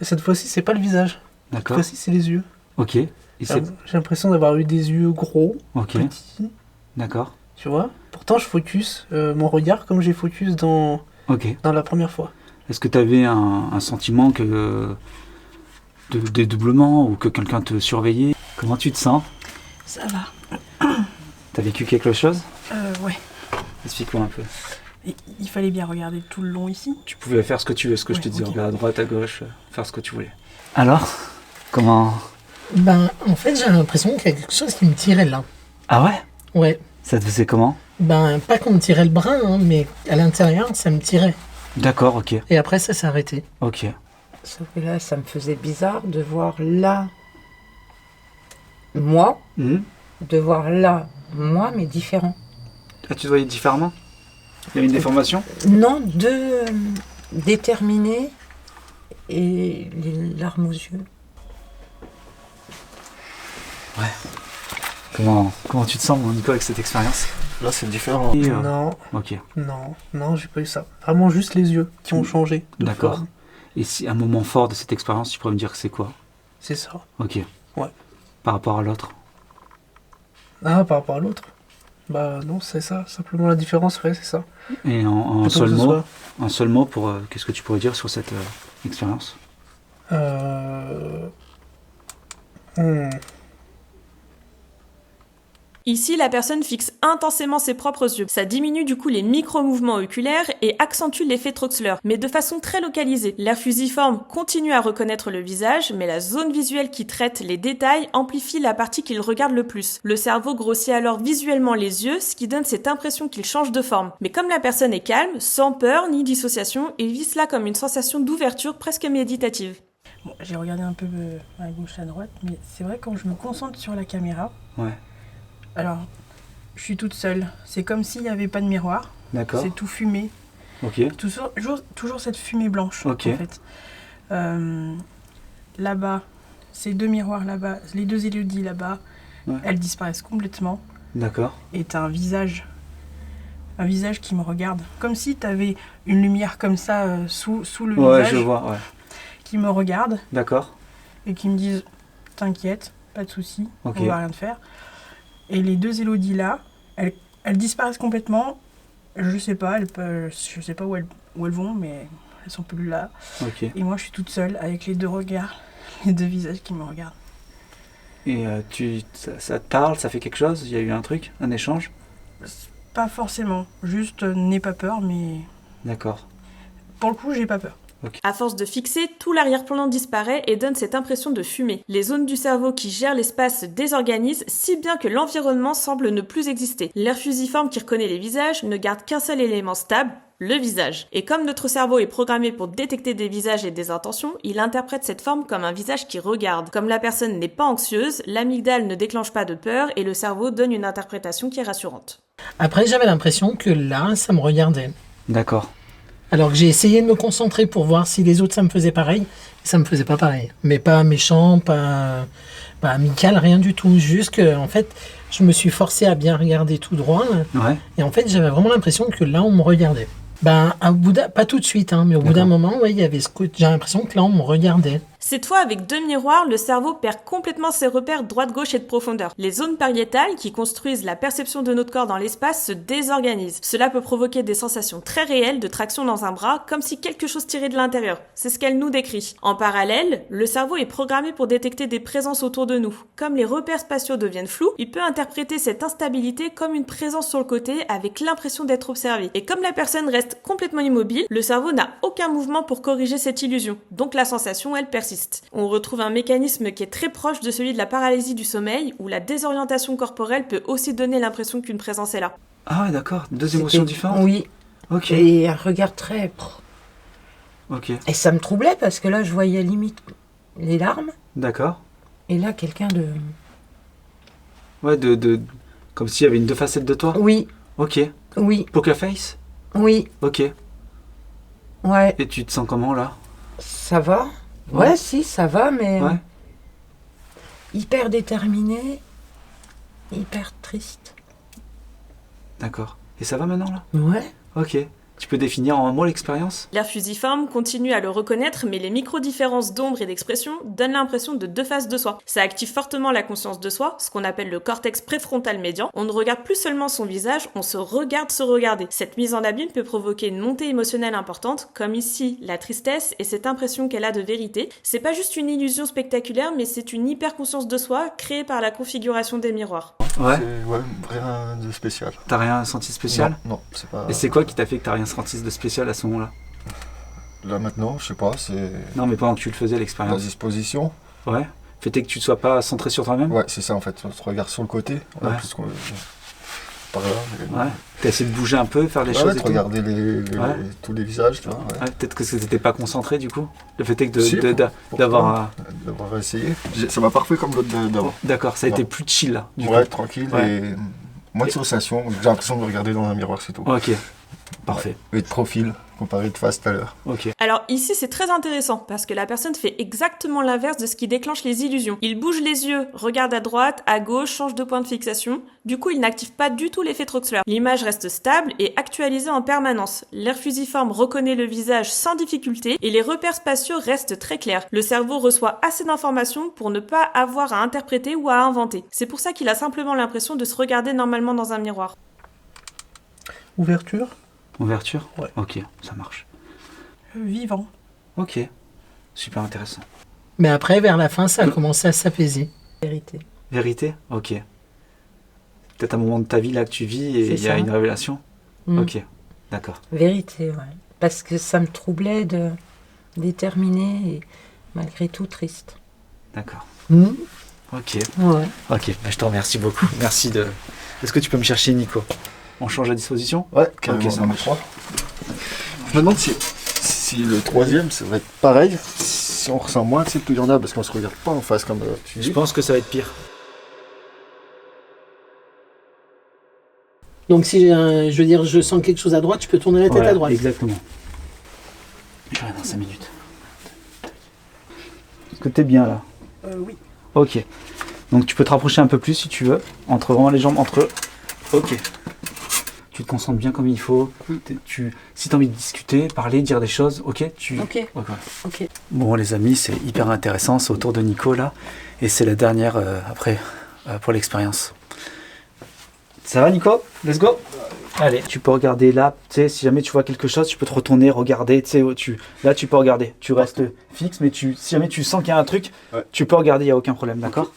Et cette fois-ci, c'est pas le visage. D'accord. Cette fois-ci, c'est les yeux. Ok. Et J'ai l'impression d'avoir eu des yeux gros, petits. D'accord. Tu vois? Pourtant, je focus mon regard comme j'ai focus dans la première fois. Est-ce que tu avais un sentiment de dédoublement ou que quelqu'un te surveillait? Comment tu te sens? Ça va. T'as vécu quelque chose? Ouais. Explique-moi un peu. Il fallait bien regarder tout le long ici. Tu pouvais faire ce que tu veux, ce que je te disais, regarder à droite, à gauche, faire ce que tu voulais. Alors, comment? Ben, en fait, j'ai l'impression qu'il y a quelque chose qui me tirait là. Ah ouais? Ouais. Ça te faisait comment? Ben, pas qu'on me tirait le bras, hein, mais à l'intérieur, ça me tirait. D'accord, ok. Et après, ça s'est arrêté. Ok. Sauf que là, ça me faisait bizarre de voir là, moi, de voir là, moi, mais différent. Ah, tu te voyais différemment? Il y avait une déformation? Non, deux déterminés et les larmes aux yeux. Ouais. Comment tu te sens, mon Nico, avec cette expérience? Là, c'est différent. Non. Ok. Non, j'ai pas eu ça. Vraiment juste les yeux qui ont changé. D'accord. Et si un moment fort de cette expérience, tu pourrais me dire que c'est quoi? C'est ça. Ok. Ouais. Par rapport à l'autre? Ah, par rapport à l'autre? Bah non, c'est ça. Simplement la différence, ouais, c'est ça. Et un seul mot pour qu'est-ce que tu pourrais dire sur cette expérience? Ici, la personne fixe intensément ses propres yeux. Ça diminue du coup les micro-mouvements oculaires et accentue l'effet Troxler, mais de façon très localisée. L'air fusiforme continue à reconnaître le visage, mais la zone visuelle qui traite les détails amplifie la partie qu'il regarde le plus. Le cerveau grossit alors visuellement les yeux, ce qui donne cette impression qu'il change de forme. Mais comme la personne est calme, sans peur ni dissociation, il vit cela comme une sensation d'ouverture presque méditative. Bon, j'ai regardé un peu à gauche, à droite, mais c'est vrai quand je me concentre sur la caméra... Ouais. Alors, je suis toute seule. C'est comme s'il n'y avait pas de miroir. D'accord. C'est tout fumé. Ok. Toujours cette fumée blanche, ok. en fait. Là-bas, ces deux miroirs là-bas, les deux élodie là-bas, elles disparaissent complètement. D'accord. Et t'as un visage qui me regarde. Comme si t'avais une lumière comme ça sous le visage. Ouais, je vois, ouais. Qui me regarde. D'accord. Et qui me disent, t'inquiète, pas de souci, on va rien te faire. Et les deux élodies là, elles disparaissent complètement. Je sais pas où elles vont, mais elles sont plus là. Ok. Et moi, je suis toute seule avec les deux regards, les deux visages qui me regardent. Et ça te parle, ça fait quelque chose? Il y a eu un truc, un échange? Pas forcément, juste n'aie pas peur, mais... D'accord. Pour le coup, j'ai pas peur. Okay. À force de fixer, tout l'arrière-plan disparaît et donne cette impression de fumée. Les zones du cerveau qui gèrent l'espace se désorganisent, si bien que l'environnement semble ne plus exister. L'air fusiforme qui reconnaît les visages ne garde qu'un seul élément stable, le visage. Et comme notre cerveau est programmé pour détecter des visages et des intentions, il interprète cette forme comme un visage qui regarde. Comme la personne n'est pas anxieuse, l'amygdale ne déclenche pas de peur et le cerveau donne une interprétation qui est rassurante. Après, j'avais l'impression que là, ça me regardait. D'accord. Alors que j'ai essayé de me concentrer pour voir si les autres ça me faisait pareil, ça me faisait pas pareil. Mais pas méchant, pas amical, rien du tout. Juste que en fait, je me suis forcé à bien regarder tout droit. Ouais. Et en fait, j'avais vraiment l'impression que là, on me regardait. Au bout pas tout de suite, mais au bout d'un moment, il y avait j'ai l'impression que là, on me regardait. Cette fois, avec deux miroirs, le cerveau perd complètement ses repères droite-gauche et de profondeur. Les zones pariétales, qui construisent la perception de notre corps dans l'espace, se désorganisent. Cela peut provoquer des sensations très réelles de traction dans un bras, comme si quelque chose tirait de l'intérieur. C'est ce qu'elle nous décrit. En parallèle, le cerveau est programmé pour détecter des présences autour de nous. Comme les repères spatiaux deviennent flous, il peut interpréter cette instabilité comme une présence sur le côté, avec l'impression d'être observé. Et comme la personne reste complètement immobile, le cerveau n'a aucun mouvement pour corriger cette illusion. Donc la sensation, elle persiste. On retrouve un mécanisme qui est très proche de celui de la paralysie du sommeil, où la désorientation corporelle peut aussi donner l'impression qu'une présence est là. Ah ouais, d'accord. Deux émotions différentes? Oui. Ok. Et un regard très... Ok. Et ça me troublait parce que là, je voyais limite les larmes. D'accord. Et là, quelqu'un de... Ouais, comme s'il y avait deux facettes de toi? Oui. Ok. Oui. Poker face? Oui. Ok. Ouais. Et tu te sens comment là? Ça va. Ouais, si, ça va, mais... Ouais. Hyper déterminé, hyper triste. D'accord. Et ça va maintenant là? Ouais. Ok. Tu peux définir en un mot l'expérience? L'air fusiforme continue à le reconnaître, mais les micro-différences d'ombre et d'expression donnent l'impression de deux faces de soi. Ça active fortement la conscience de soi, ce qu'on appelle le cortex préfrontal médian. On ne regarde plus seulement son visage, on se regarde se regarder. Cette mise en abîme peut provoquer une montée émotionnelle importante, comme ici la tristesse et cette impression qu'elle a de vérité. C'est pas juste une illusion spectaculaire, mais c'est une hyper-conscience de soi créée par la configuration des miroirs. Ouais. Rien de spécial. T'as rien senti spécial? Non, c'est pas... Et c'est quoi qui t'a fait que t'as rien senti de spécial à ce moment-là? Là maintenant, je sais pas, c'est... Non, mais pendant que tu le faisais, La l'expérience. disposition. Ouais. Fait que tu ne sois pas centré sur toi-même? Ouais, c'est ça en fait, on se regarde sur le côté. Ouais. Plus qu'on... Par là. Ouais. T'as essayé de bouger un peu, faire les choses et de tout? regarder tous les visages, tu vois. Ouais, peut-être que t'étais pas concentré du coup. Le fait est que Si, d'avoir essayé. Ça m'a parfait comme l'autre d'avant. D'accord, ça a été plus chill là. Du ouais, coup. tranquille Ouais. et moins de sensations. J'ai l'impression de me regarder dans un miroir, c'est tout. Ok, parfait. Ouais. Et de profil, comparé de face tout à l'heure. Ok. Alors ici c'est très intéressant parce que la personne fait exactement l'inverse de ce qui déclenche les illusions. Il bouge les yeux, regarde à droite, à gauche, change de point de fixation. Du coup il n'active pas du tout l'effet Troxler. L'image reste stable et actualisée en permanence. L'air fusiforme reconnaît le visage sans difficulté et les repères spatiaux restent très clairs. Le cerveau reçoit assez d'informations pour ne pas avoir à interpréter ou à inventer. C'est pour ça qu'il a simplement l'impression de se regarder normalement dans un miroir. Ouverture? Ouverture? Ouais. Ok, ça marche. Vivant. Ok, super intéressant. Mais après, vers la fin, ça a commencé à s'apaiser. Vérité. Vérité? Ok. Peut-être un moment de ta vie là que tu vis et C'est il y a ça. une révélation? Ok, d'accord. Vérité, ouais. Parce que ça me troublait de déterminer et malgré tout triste. D'accord. Mmh. Ok. Ouais. Ok, bah, je te remercie beaucoup. Merci de... Est-ce que tu peux me chercher Nico? On change la disposition? Ouais, carrément, Ok, ça dans marche. les trois. Je me demande si le troisième, ça va être pareil. Si on ressent moins, tu sais, plus il y en a, parce qu'on se regarde pas en face comme tu dis. Je pense que ça va être pire. Donc si je veux dire, je sens quelque chose à droite, je peux tourner la tête Voilà, à droite. Exactement. Je reviens dans 5 minutes. Est-ce que t'es bien là? Oui. Ok. Donc tu peux te rapprocher un peu plus si tu veux. Entre vraiment les jambes entre eux. Ok. Tu te concentres bien comme il faut. Si tu as envie de discuter, parler, dire des choses, ok? Ok. Ok. Bon les amis, c'est hyper intéressant. C'est autour de Nico là. Et c'est la dernière après pour l'expérience. Ça va Nico? Let's go. Allez, tu peux regarder là, tu sais, si jamais tu vois quelque chose, tu peux te retourner, regarder, tu sais, là tu peux regarder, tu restes fixe, mais si jamais tu sens qu'il y a un truc, tu peux regarder, il n'y a aucun problème, d'accord?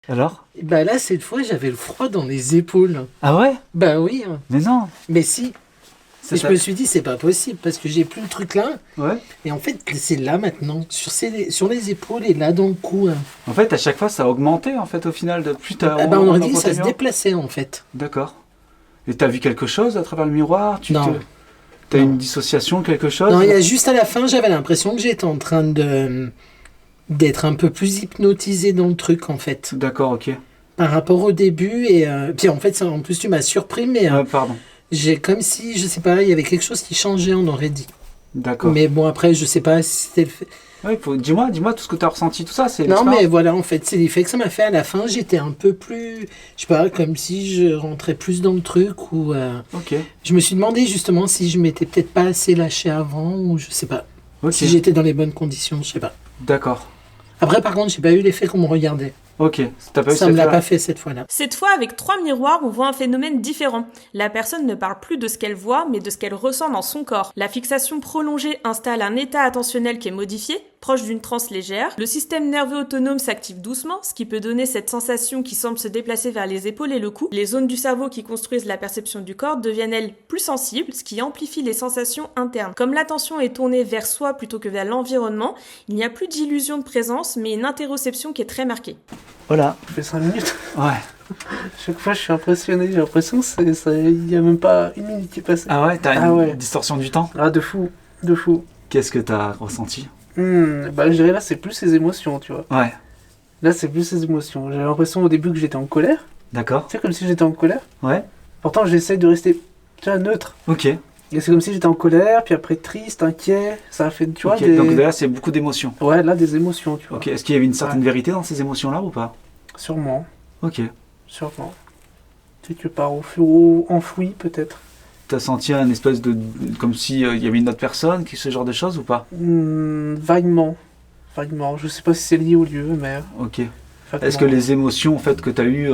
Alors? Bah là, cette fois, j'avais le froid dans les épaules. Ah ouais? Bah oui. Mais non. Mais si. Et je me suis dit, c'est pas possible parce que j'ai plus le truc là. Ouais. Et en fait, c'est là maintenant, sur les épaules et là dans le cou. En fait, à chaque fois, ça a augmenté en fait au final. De plus t'as. On aurait dit que ça se déplaçait en fait. D'accord. Et t'as vu quelque chose à travers le miroir? Non. T'as une dissociation, quelque chose? Non, il y a juste à la fin, j'avais l'impression que j'étais en train d'être un peu plus hypnotisé dans le truc en fait. D'accord, ok. Par rapport au début et puis en fait, ça, en plus tu m'as surpris, mais pardon. J'ai comme si, je sais pas, il y avait quelque chose qui changeait, on aurait dit. D'accord. Mais bon, après, je sais pas si c'était le fait. Ouais, dis-moi tout ce que tu as ressenti, tout ça. Non, mais voilà, en fait, c'est l'effet que ça m'a fait à la fin. J'étais un peu plus, je sais pas, comme si je rentrais plus dans le truc ou. Ok. Je me suis demandé justement si je m'étais peut-être pas assez lâché avant ou je sais pas. Ok. Si j'étais dans les bonnes conditions, je sais pas. D'accord. Après, par contre, j'ai pas eu l'effet qu'on me regardait. Ok, ça me l'a pas fait cette fois-là. Cette fois, avec 3 miroirs, on voit un phénomène différent. La personne ne parle plus de ce qu'elle voit, mais de ce qu'elle ressent dans son corps. La fixation prolongée installe un état attentionnel qui est modifié, proche d'une transe légère. Le système nerveux autonome s'active doucement, ce qui peut donner cette sensation qui semble se déplacer vers les épaules et le cou. Les zones du cerveau qui construisent la perception du corps deviennent, elles, plus sensibles, ce qui amplifie les sensations internes. Comme l'attention est tournée vers soi plutôt que vers l'environnement, il n'y a plus d'illusion de présence, mais une interoception qui est très marquée. Voilà. Ça fait 5 minutes. Ouais. Chaque fois, je suis impressionné. J'ai l'impression qu'il n'y a même pas une minute qui passe. Ah ouais, t'as une distorsion du temps? Ah, de fou. De fou. Qu'est-ce que t'as ressenti? Bah, je dirais là, c'est plus ses émotions, tu vois. Ouais. Là, c'est plus ses émotions. J'avais l'impression au début que j'étais en colère. D'accord. Tu sais, comme si j'étais en colère. Ouais. Pourtant, j'essaye de rester, tu vois, neutre. Ok. Et c'est comme si j'étais en colère, puis après triste, inquiet. Ça a fait, tu vois, okay. Donc là, c'est beaucoup d'émotions. Ouais, là, des émotions, tu vois. Ok. Est-ce qu'il y avait une certaine vérité dans ces émotions-là ou pas? Sûrement. Ok. Sûrement. Quelque part enfoui, peut-être. T'as senti un espèce de... comme si il y avait une autre personne, ce genre de choses ou pas? Vaguement. Vaguement. Je sais pas si c'est lié au lieu, mais... Ok. Vaguement. Est-ce que les émotions en fait, que t'as eues,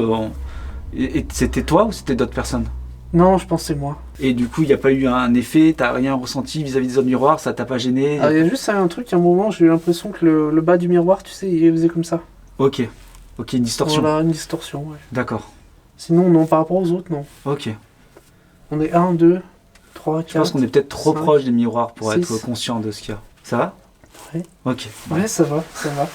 c'était toi ou c'était d'autres personnes? Non, je pense que c'est moi. Et du coup, il n'y a pas eu un effet, t'as rien ressenti vis-à-vis des autres miroirs, ça t'a pas gêné? Il y a juste un truc, à un moment, j'ai eu l'impression que le bas du miroir, tu sais, il faisait comme ça. Ok. Ok, une distorsion. Voilà, une distorsion, ouais. D'accord. Sinon, non, par rapport aux autres, non. Ok. On est 1, 2, 3, 4. Je pense qu'on est peut-être trop 5, proche des miroirs pour 6. être conscient de ce qu'il y a. Ça va? Ouais. Ok. Ouais, ça va, ça va.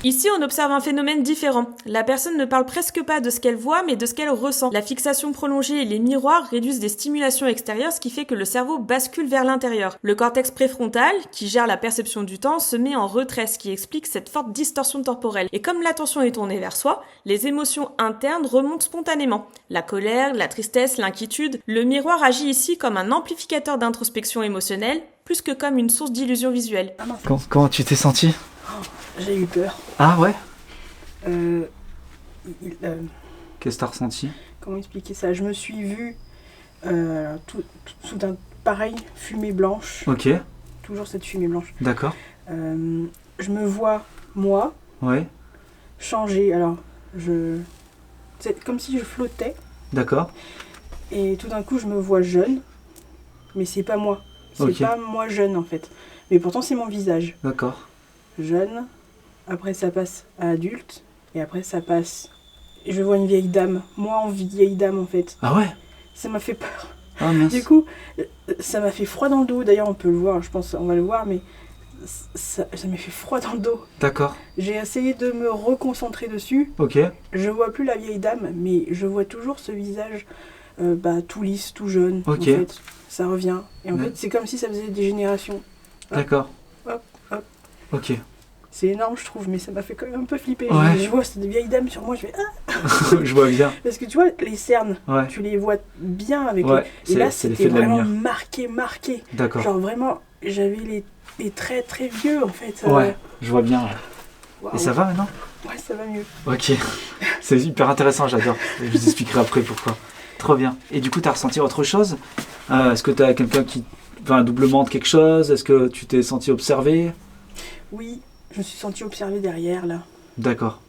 Ici, on observe un phénomène différent. La personne ne parle presque pas de ce qu'elle voit, mais de ce qu'elle ressent. La fixation prolongée et les miroirs réduisent des stimulations extérieures, ce qui fait que le cerveau bascule vers l'intérieur. Le cortex préfrontal, qui gère la perception du temps, se met en retrait, ce qui explique cette forte distorsion temporelle. Et comme l'attention est tournée vers soi, les émotions internes remontent spontanément. La colère, la tristesse, l'inquiétude. Le miroir agit ici comme un amplificateur d'introspection émotionnelle, plus que comme une source d'illusion visuelle. Comment tu t'es senti? J'ai eu peur. Ah ouais? Qu'est-ce que t'as ressenti? Comment expliquer ça? Je me suis vue soudain, pareil, fumée blanche. Ok. Toujours cette fumée blanche. D'accord. Je me vois, moi, ouais. changer. Alors, c'est comme si je flottais. D'accord. Et tout d'un coup, je me vois jeune, mais c'est pas moi. C'est pas moi jeune, en fait. Mais pourtant, c'est mon visage. D'accord. Jeune, après ça passe à adulte, et après ça passe... Je vois une vieille dame, moi en vieille dame en fait. Ah ouais? Ça m'a fait peur. Ah mince. Du coup, ça m'a fait froid dans le dos, d'ailleurs on peut le voir, je pense on va le voir, mais ça m'a fait froid dans le dos. D'accord. J'ai essayé de me reconcentrer dessus. Ok. Je vois plus la vieille dame, mais je vois toujours ce visage tout lisse, tout jeune. Ok. En fait, ça revient. Et en fait, c'est comme si ça faisait des générations. D'accord. Hop, hop. Ok. C'est énorme, je trouve, mais ça m'a fait quand même un peu flipper. Ouais. Je vois cette vieille dame sur moi, je fais ah. Je vois bien. Parce que tu vois, les cernes, tu les vois bien avec les... Et là, c'était vraiment marqué. D'accord. Genre vraiment, j'avais les traits très vieux en fait. Ouais, je vois bien. Wow. Et ça va maintenant? Ouais, ça va mieux. Ok. C'est hyper intéressant, j'adore. Je vous expliquerai après pourquoi. Trop bien. Et du coup, t'as ressenti autre chose? Est-ce que t'as quelqu'un qui... Enfin, un doublement de quelque chose? Est-ce que tu t'es senti observé? Oui, je me suis sentie observée derrière, là. D'accord.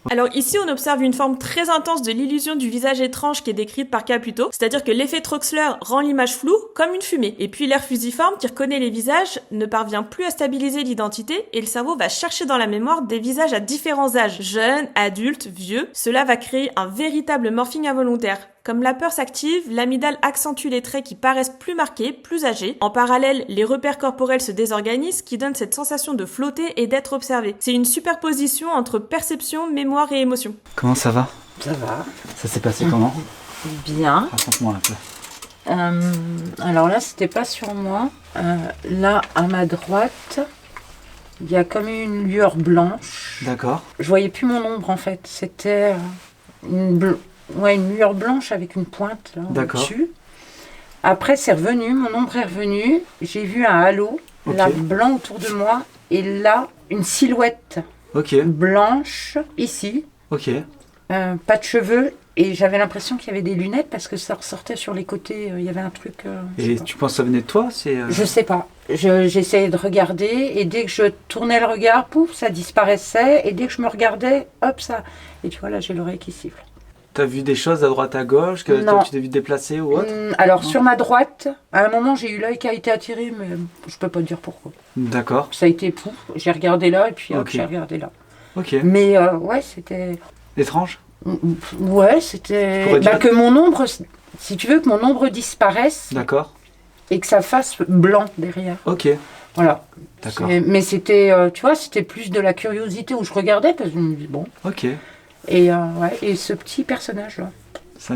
Alors ici, on observe une forme très intense de l'illusion du visage étrange qui est décrite par Caputo, c'est-à-dire que l'effet Troxler rend l'image floue comme une fumée. Et puis l'air fusiforme qui reconnaît les visages ne parvient plus à stabiliser l'identité et le cerveau va chercher dans la mémoire des visages à différents âges, jeunes, adultes, vieux. Cela va créer un véritable morphing involontaire. Comme la peur s'active, l'amygdale accentue les traits qui paraissent plus marqués, plus âgés. En parallèle, les repères corporels se désorganisent, qui donnent cette sensation de flotter et d'être observé. C'est une superposition entre perception, mémoire et émotion. Comment ça va? Ça va. Ça s'est passé comment? Bien. Raconte-moi un peu. Alors là, c'était pas sur moi. Là, à ma droite, il y a comme une lueur blanche. D'accord. Je voyais plus mon ombre en fait. C'était une lueur blanche avec une pointe là au-dessus. Après, c'est revenu, mon ombre est revenue. J'ai vu un halo, là, blanc autour de moi. Et là, une silhouette blanche, ici. Pas de cheveux. Et j'avais l'impression qu'il y avait des lunettes parce que ça ressortait sur les côtés. Il y avait un truc... Et tu penses que ça venait de toi? Je sais pas. J'essayais de regarder. Et dès que je tournais le regard, pouf, ça disparaissait. Et dès que je me regardais, hop, ça... Et tu vois, là, j'ai l'oreille qui siffle. T'as vu des choses à droite, à gauche, que tu t'es vu déplacer ou autre? Alors, sur ma droite, à un moment, j'ai eu l'œil qui a été attiré, mais je peux pas te dire pourquoi. D'accord. Ça a été pouf, j'ai regardé là, et puis hop, j'ai regardé là. Ok. Mais ouais, c'était... Étrange? Ouais, c'était... que mon ombre, si tu veux, que mon ombre disparaisse. D'accord. Et que ça fasse blanc derrière. Ok. Voilà. D'accord. Mais c'était, tu vois, c'était plus de la curiosité où je regardais, parce que je me dis, bon... Ok. Et ce petit personnage-là,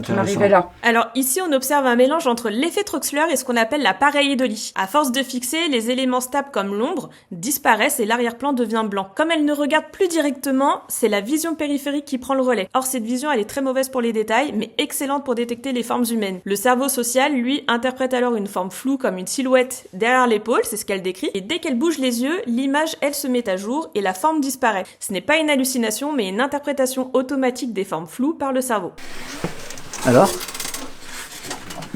qui m'arrivait là. Alors ici, on observe un mélange entre l'effet Troxler et ce qu'on appelle la pareidolie. À force de fixer, les éléments stables comme l'ombre disparaissent et l'arrière-plan devient blanc. Comme elle ne regarde plus directement, c'est la vision périphérique qui prend le relais. Or, cette vision, elle est très mauvaise pour les détails, mais excellente pour détecter les formes humaines. Le cerveau social, lui, interprète alors une forme floue comme une silhouette derrière l'épaule, c'est ce qu'elle décrit, et dès qu'elle bouge les yeux, l'image, elle se met à jour et la forme disparaît. Ce n'est pas une hallucination, mais une interprétation automatique des formes floues par le cerveau. Alors?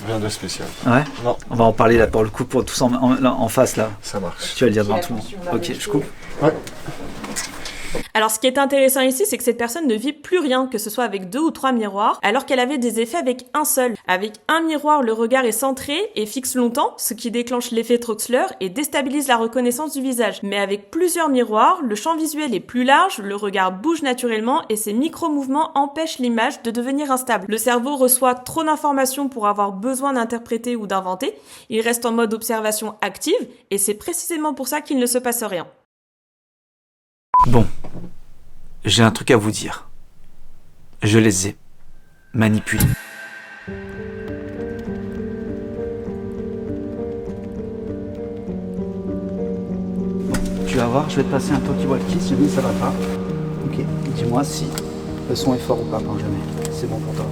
Rien de spécial. Ouais. Non. On va en parler là pour le coup, pour tous en face là. Ça marche. Tu vas le dire devant tout le monde. Ok, je coupe. Ouais. Alors ce qui est intéressant ici, c'est que cette personne ne vit plus rien, que ce soit avec 2 ou 3 miroirs, alors qu'elle avait des effets avec un seul. Avec un miroir, le regard est centré et fixe longtemps, ce qui déclenche l'effet Troxler et déstabilise la reconnaissance du visage. Mais avec plusieurs miroirs, le champ visuel est plus large, le regard bouge naturellement et ces micro-mouvements empêchent l'image de devenir instable. Le cerveau reçoit trop d'informations pour avoir besoin d'interpréter ou d'inventer, il reste en mode observation active et c'est précisément pour ça qu'il ne se passe rien. Bon, j'ai un truc à vous dire. Je les ai manipulés. Bon, tu vas voir, je vais te passer un talkie-walkie si jamais ça va pas. Ok, dis-moi si le son est fort ou pas quand jamais. C'est bon pour toi.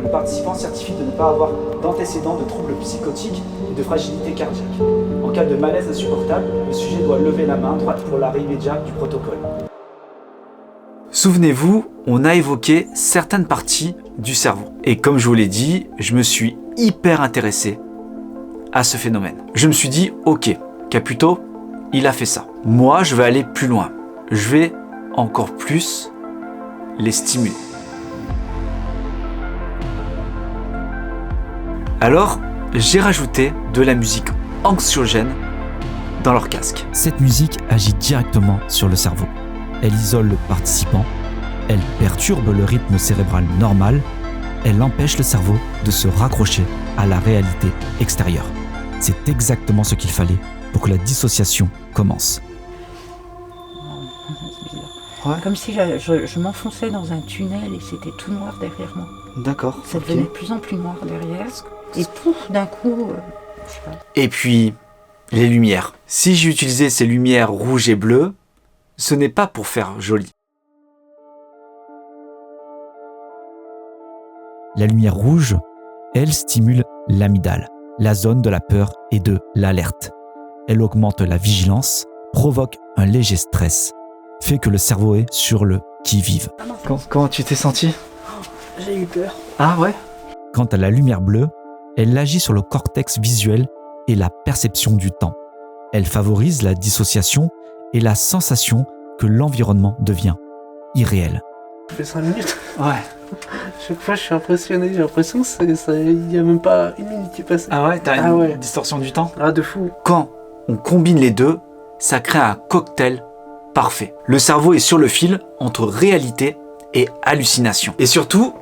Le participant certifie de ne pas avoir d'antécédents de troubles psychotiques et de fragilité cardiaque. En cas de malaise insupportable, le sujet doit lever la main droite pour l'arrêt immédiat du protocole. Souvenez-vous, on a évoqué certaines parties du cerveau. Et comme je vous l'ai dit, je me suis hyper intéressé à ce phénomène. Je me suis dit, ok, Caputo, il a fait ça. Moi, je vais aller plus loin. Je vais encore plus les stimuler. Alors, j'ai rajouté de la musique anxiogène dans leur casque. Cette musique agit directement sur le cerveau. Elle isole le participant, elle perturbe le rythme cérébral normal, elle empêche le cerveau de se raccrocher à la réalité extérieure. C'est exactement ce qu'il fallait pour que la dissociation commence. Ouais. Comme si je m'enfonçais dans un tunnel et c'était tout noir derrière moi. D'accord. Ça devenait de plus en plus noir derrière. Et pouf, d'un coup, je sais pas. Et puis, les lumières. Si j'ai utilisé ces lumières rouges et bleues, ce n'est pas pour faire joli. La lumière rouge, elle stimule l'amygdale, la zone de la peur et de l'alerte. Elle augmente la vigilance, provoque un léger stress, fait que le cerveau est sur le qui-vive. Comment tu t'es senti? J'ai eu peur. Ah ouais? Quant à la lumière bleue, elle agit sur le cortex visuel et la perception du temps. Elle favorise la dissociation et la sensation que l'environnement devient irréel. Ça fait 5 minutes. Ouais. Chaque fois, je suis impressionné. J'ai l'impression qu'il n'y a même pas une minute qui passe. Ah ouais, t'as une distorsion du temps? Ah, de fou. Quand on combine les deux, ça crée un cocktail parfait. Le cerveau est sur le fil entre réalité et hallucination. Et surtout,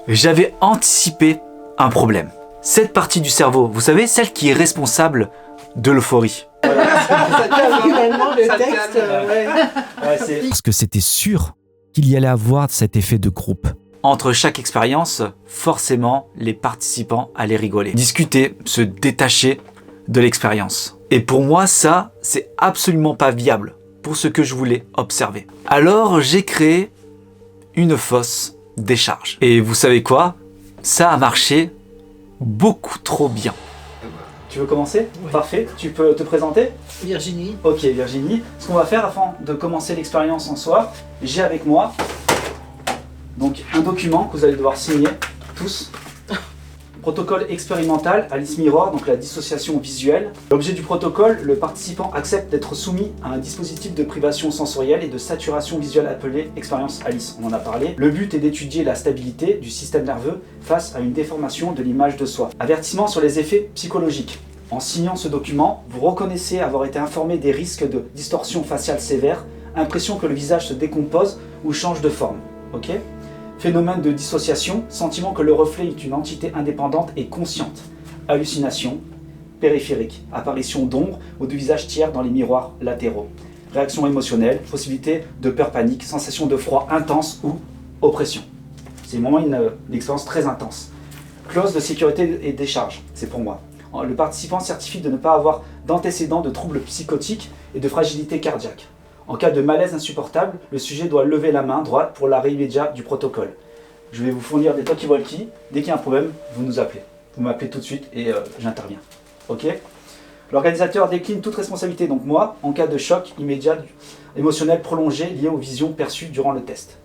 j'avais anticipé un problème. Cette partie du cerveau, vous savez, celle qui est responsable de l'euphorie. Parce que c'était sûr qu'il y allait avoir cet effet de groupe. Entre chaque expérience, forcément, les participants allaient rigoler, discuter, se détacher de l'expérience. Et pour moi, ça, c'est absolument pas viable pour ce que je voulais observer. Alors, j'ai créé une fosse décharge. Et vous savez quoi? Ça a marché beaucoup trop bien. Tu veux commencer? Oui. Parfait. Tu peux te présenter? Virginie. Ok, Virginie. Ce qu'on va faire avant de commencer l'expérience en soi, j'ai avec moi donc un document que vous allez devoir signer tous. Protocole expérimental Alice Mirror, donc la dissociation visuelle. L'objet du protocole, le participant accepte d'être soumis à un dispositif de privation sensorielle et de saturation visuelle appelé expérience Alice. On en a parlé. Le but est d'étudier la stabilité du système nerveux face à une déformation de l'image de soi. Avertissement sur les effets psychologiques. En signant ce document, vous reconnaissez avoir été informé des risques de distorsion faciale sévère, impression que le visage se décompose ou change de forme. Ok ? Phénomène de dissociation, sentiment que le reflet est une entité indépendante et consciente. Hallucination, périphérique, apparition d'ombres ou de visages tiers dans les miroirs latéraux. Réaction émotionnelle, possibilité de peur panique, sensation de froid intense ou oppression. C'est vraiment une expérience très intense. Clause de sécurité et décharge, c'est pour moi. Le participant certifie de ne pas avoir d'antécédents de troubles psychotiques et de fragilité cardiaque. En cas de malaise insupportable, le sujet doit lever la main droite pour l'arrêt immédiat du protocole. Je vais vous fournir des talkie-walkie. Dès qu'il y a un problème, vous nous appelez. Vous m'appelez tout de suite et j'interviens. Ok ? L'organisateur décline toute responsabilité, donc moi, en cas de choc immédiat émotionnel prolongé lié aux visions perçues durant le test.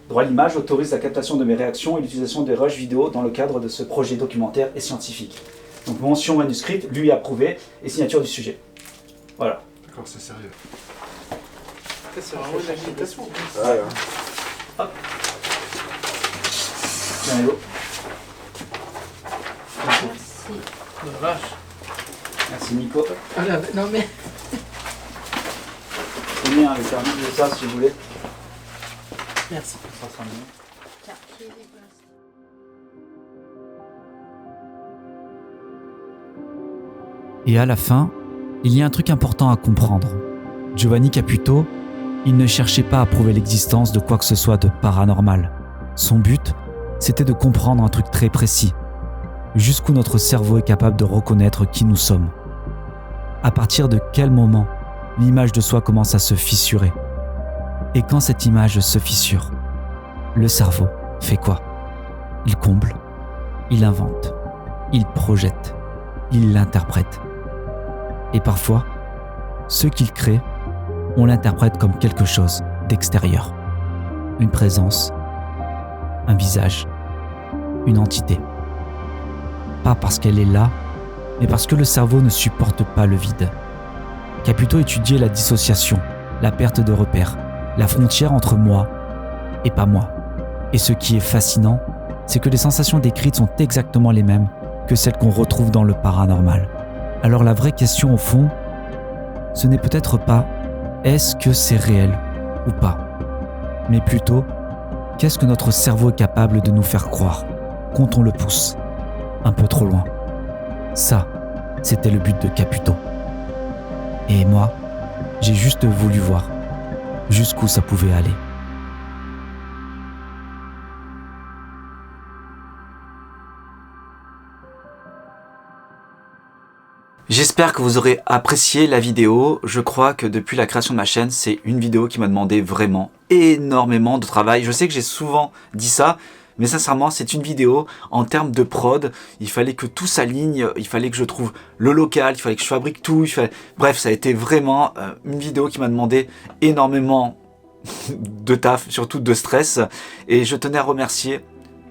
Droit à l'image autorise la captation de mes réactions et l'utilisation des rushs vidéo dans le cadre de ce projet documentaire et scientifique. Donc mention manuscrite, lui approuvé et signature du sujet. Voilà. D'accord, c'est sérieux. C'est vraiment une agitation. Ouais. Hop. Tiens, Hello. Merci. La vache. Merci Nico. Ah là, non mais... C'est bien avec un de ça si vous voulez. Merci. Ça sera mieux. Et à la fin, il y a un truc important à comprendre. Giovanni Caputo, il ne cherchait pas à prouver l'existence de quoi que ce soit de paranormal. Son but, c'était de comprendre un truc très précis. Jusqu'où notre cerveau est capable de reconnaître qui nous sommes. À partir de quel moment l'image de soi commence à se fissurer. Et quand cette image se fissure, le cerveau fait quoi? Il comble, il invente, il projette, il l'interprète. Et parfois, ce qu'il crée, on l'interprète comme quelque chose d'extérieur. Une présence, un visage, une entité. Pas parce qu'elle est là, mais parce que le cerveau ne supporte pas le vide. Caputo étudiait la dissociation, la perte de repères, la frontière entre moi et pas moi. Et ce qui est fascinant, c'est que les sensations décrites sont exactement les mêmes que celles qu'on retrouve dans le paranormal. Alors la vraie question au fond, ce n'est peut-être pas est-ce que c'est réel ou pas, mais plutôt qu'est-ce que notre cerveau est capable de nous faire croire quand on le pousse un peu trop loin. Ça, c'était le but de Caputo. Et moi, j'ai juste voulu voir jusqu'où ça pouvait aller. J'espère que vous aurez apprécié la vidéo. Je crois que depuis la création de ma chaîne, c'est une vidéo qui m'a demandé vraiment énormément de travail. Je sais que j'ai souvent dit ça, mais sincèrement, c'est une vidéo en termes de prod. Il fallait que tout s'aligne, il fallait que je trouve le local, il fallait que je fabrique tout. Bref, ça a été vraiment une vidéo qui m'a demandé énormément de taf, surtout de stress. Et je tenais à remercier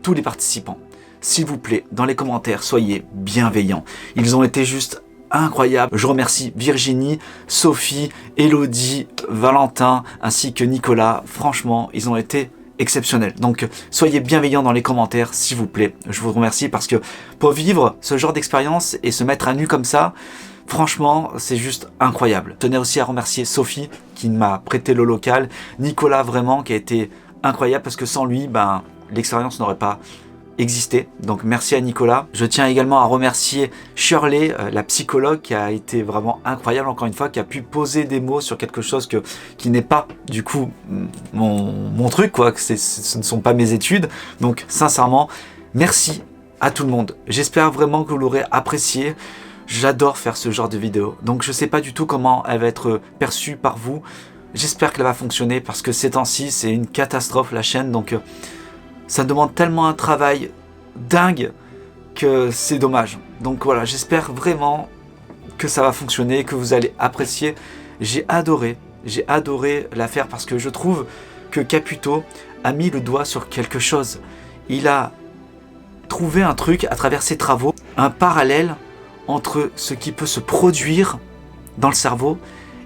tous les participants. S'il vous plaît, dans les commentaires, soyez bienveillants. Ils ont été juste incroyable. Je remercie Virginie, Sophie, Elodie, Valentin ainsi que Nicolas. Franchement, ils ont été exceptionnels. Donc soyez bienveillants dans les commentaires s'il vous plaît. Je vous remercie parce que pour vivre ce genre d'expérience et se mettre à nu comme ça, franchement c'est juste incroyable. Je tenais aussi à remercier Sophie qui m'a prêté le local, Nicolas vraiment qui a été incroyable parce que sans lui l'expérience n'aurait pas existé. Donc merci à Nicolas. Je tiens également à remercier Shirley, la psychologue qui a été vraiment incroyable encore une fois, qui a pu poser des mots sur quelque chose qui n'est pas du coup mon truc quoi, que ce ne sont pas mes études. Donc sincèrement, merci à tout le monde. J'espère vraiment que vous l'aurez apprécié. J'adore faire ce genre de vidéo. Donc je sais pas du tout comment elle va être perçue par vous. J'espère qu'elle va fonctionner parce que ces temps-ci c'est une catastrophe la chaîne, donc ça demande tellement un travail dingue que c'est dommage. Donc voilà, j'espère vraiment que ça va fonctionner, que vous allez apprécier. J'ai adoré la faire parce que je trouve que Caputo a mis le doigt sur quelque chose. Il a trouvé un truc à travers ses travaux, un parallèle entre ce qui peut se produire dans le cerveau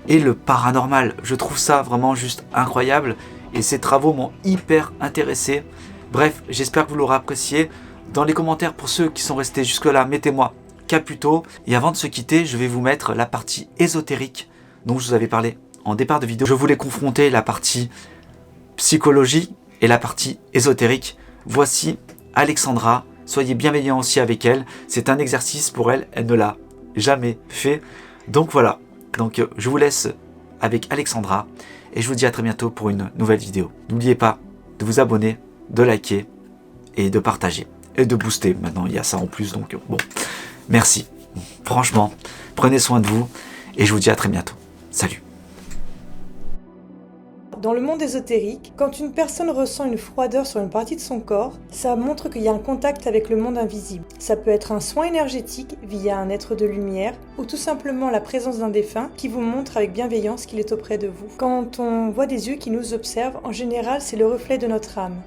et le paranormal. Je trouve ça vraiment juste incroyable et ces travaux m'ont hyper intéressé. Bref, j'espère que vous l'aurez apprécié. Dans les commentaires, pour ceux qui sont restés jusque-là, mettez-moi Caputo. Et avant de se quitter, je vais vous mettre la partie ésotérique dont je vous avais parlé en départ de vidéo. Je voulais confronter la partie psychologie et la partie ésotérique. Voici Alexandra. Soyez bienveillants aussi avec elle. C'est un exercice pour elle. Elle ne l'a jamais fait. Donc voilà. Donc je vous laisse avec Alexandra. Et je vous dis à très bientôt pour une nouvelle vidéo. N'oubliez pas de vous abonner, de liker et de partager et de booster. Maintenant il y a ça en plus, donc bon, merci franchement, prenez soin de vous et je vous dis à très bientôt. Salut. Dans le monde ésotérique, quand une personne ressent une froideur sur une partie de son corps, ça montre qu'il y a un contact avec le monde invisible. Ça peut être un soin énergétique via un être de lumière ou tout simplement la présence d'un défunt qui vous montre avec bienveillance qu'il est auprès de vous. Quand on voit des yeux qui nous observent, en général c'est le reflet de notre âme.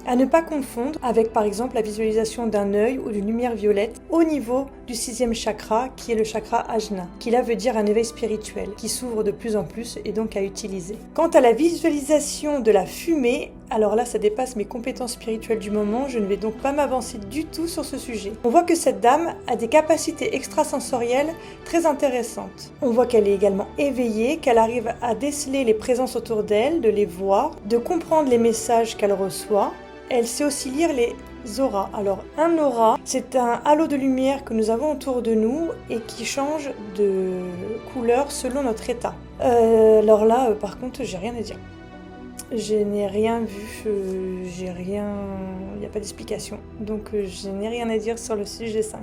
À ne pas confondre avec par exemple la visualisation d'un œil ou d'une lumière violette au niveau du 6e chakra qui est le chakra Ajna, qui là veut dire un éveil spirituel qui s'ouvre de plus en plus et donc à utiliser. Quant à la visualisation de la fumée, alors là ça dépasse mes compétences spirituelles du moment, je ne vais donc pas m'avancer du tout sur ce sujet. On voit que cette dame a des capacités extrasensorielles très intéressantes. On voit qu'elle est également éveillée, qu'elle arrive à déceler les présences autour d'elle, de les voir, de comprendre les messages qu'elle reçoit. Elle sait aussi lire les auras. Alors un aura, c'est un halo de lumière que nous avons autour de nous et qui change de couleur selon notre état. Alors là, par contre, j'ai rien à dire. Je n'ai rien vu, il n'y a pas d'explication. Donc je n'ai rien à dire sur le sujet 5.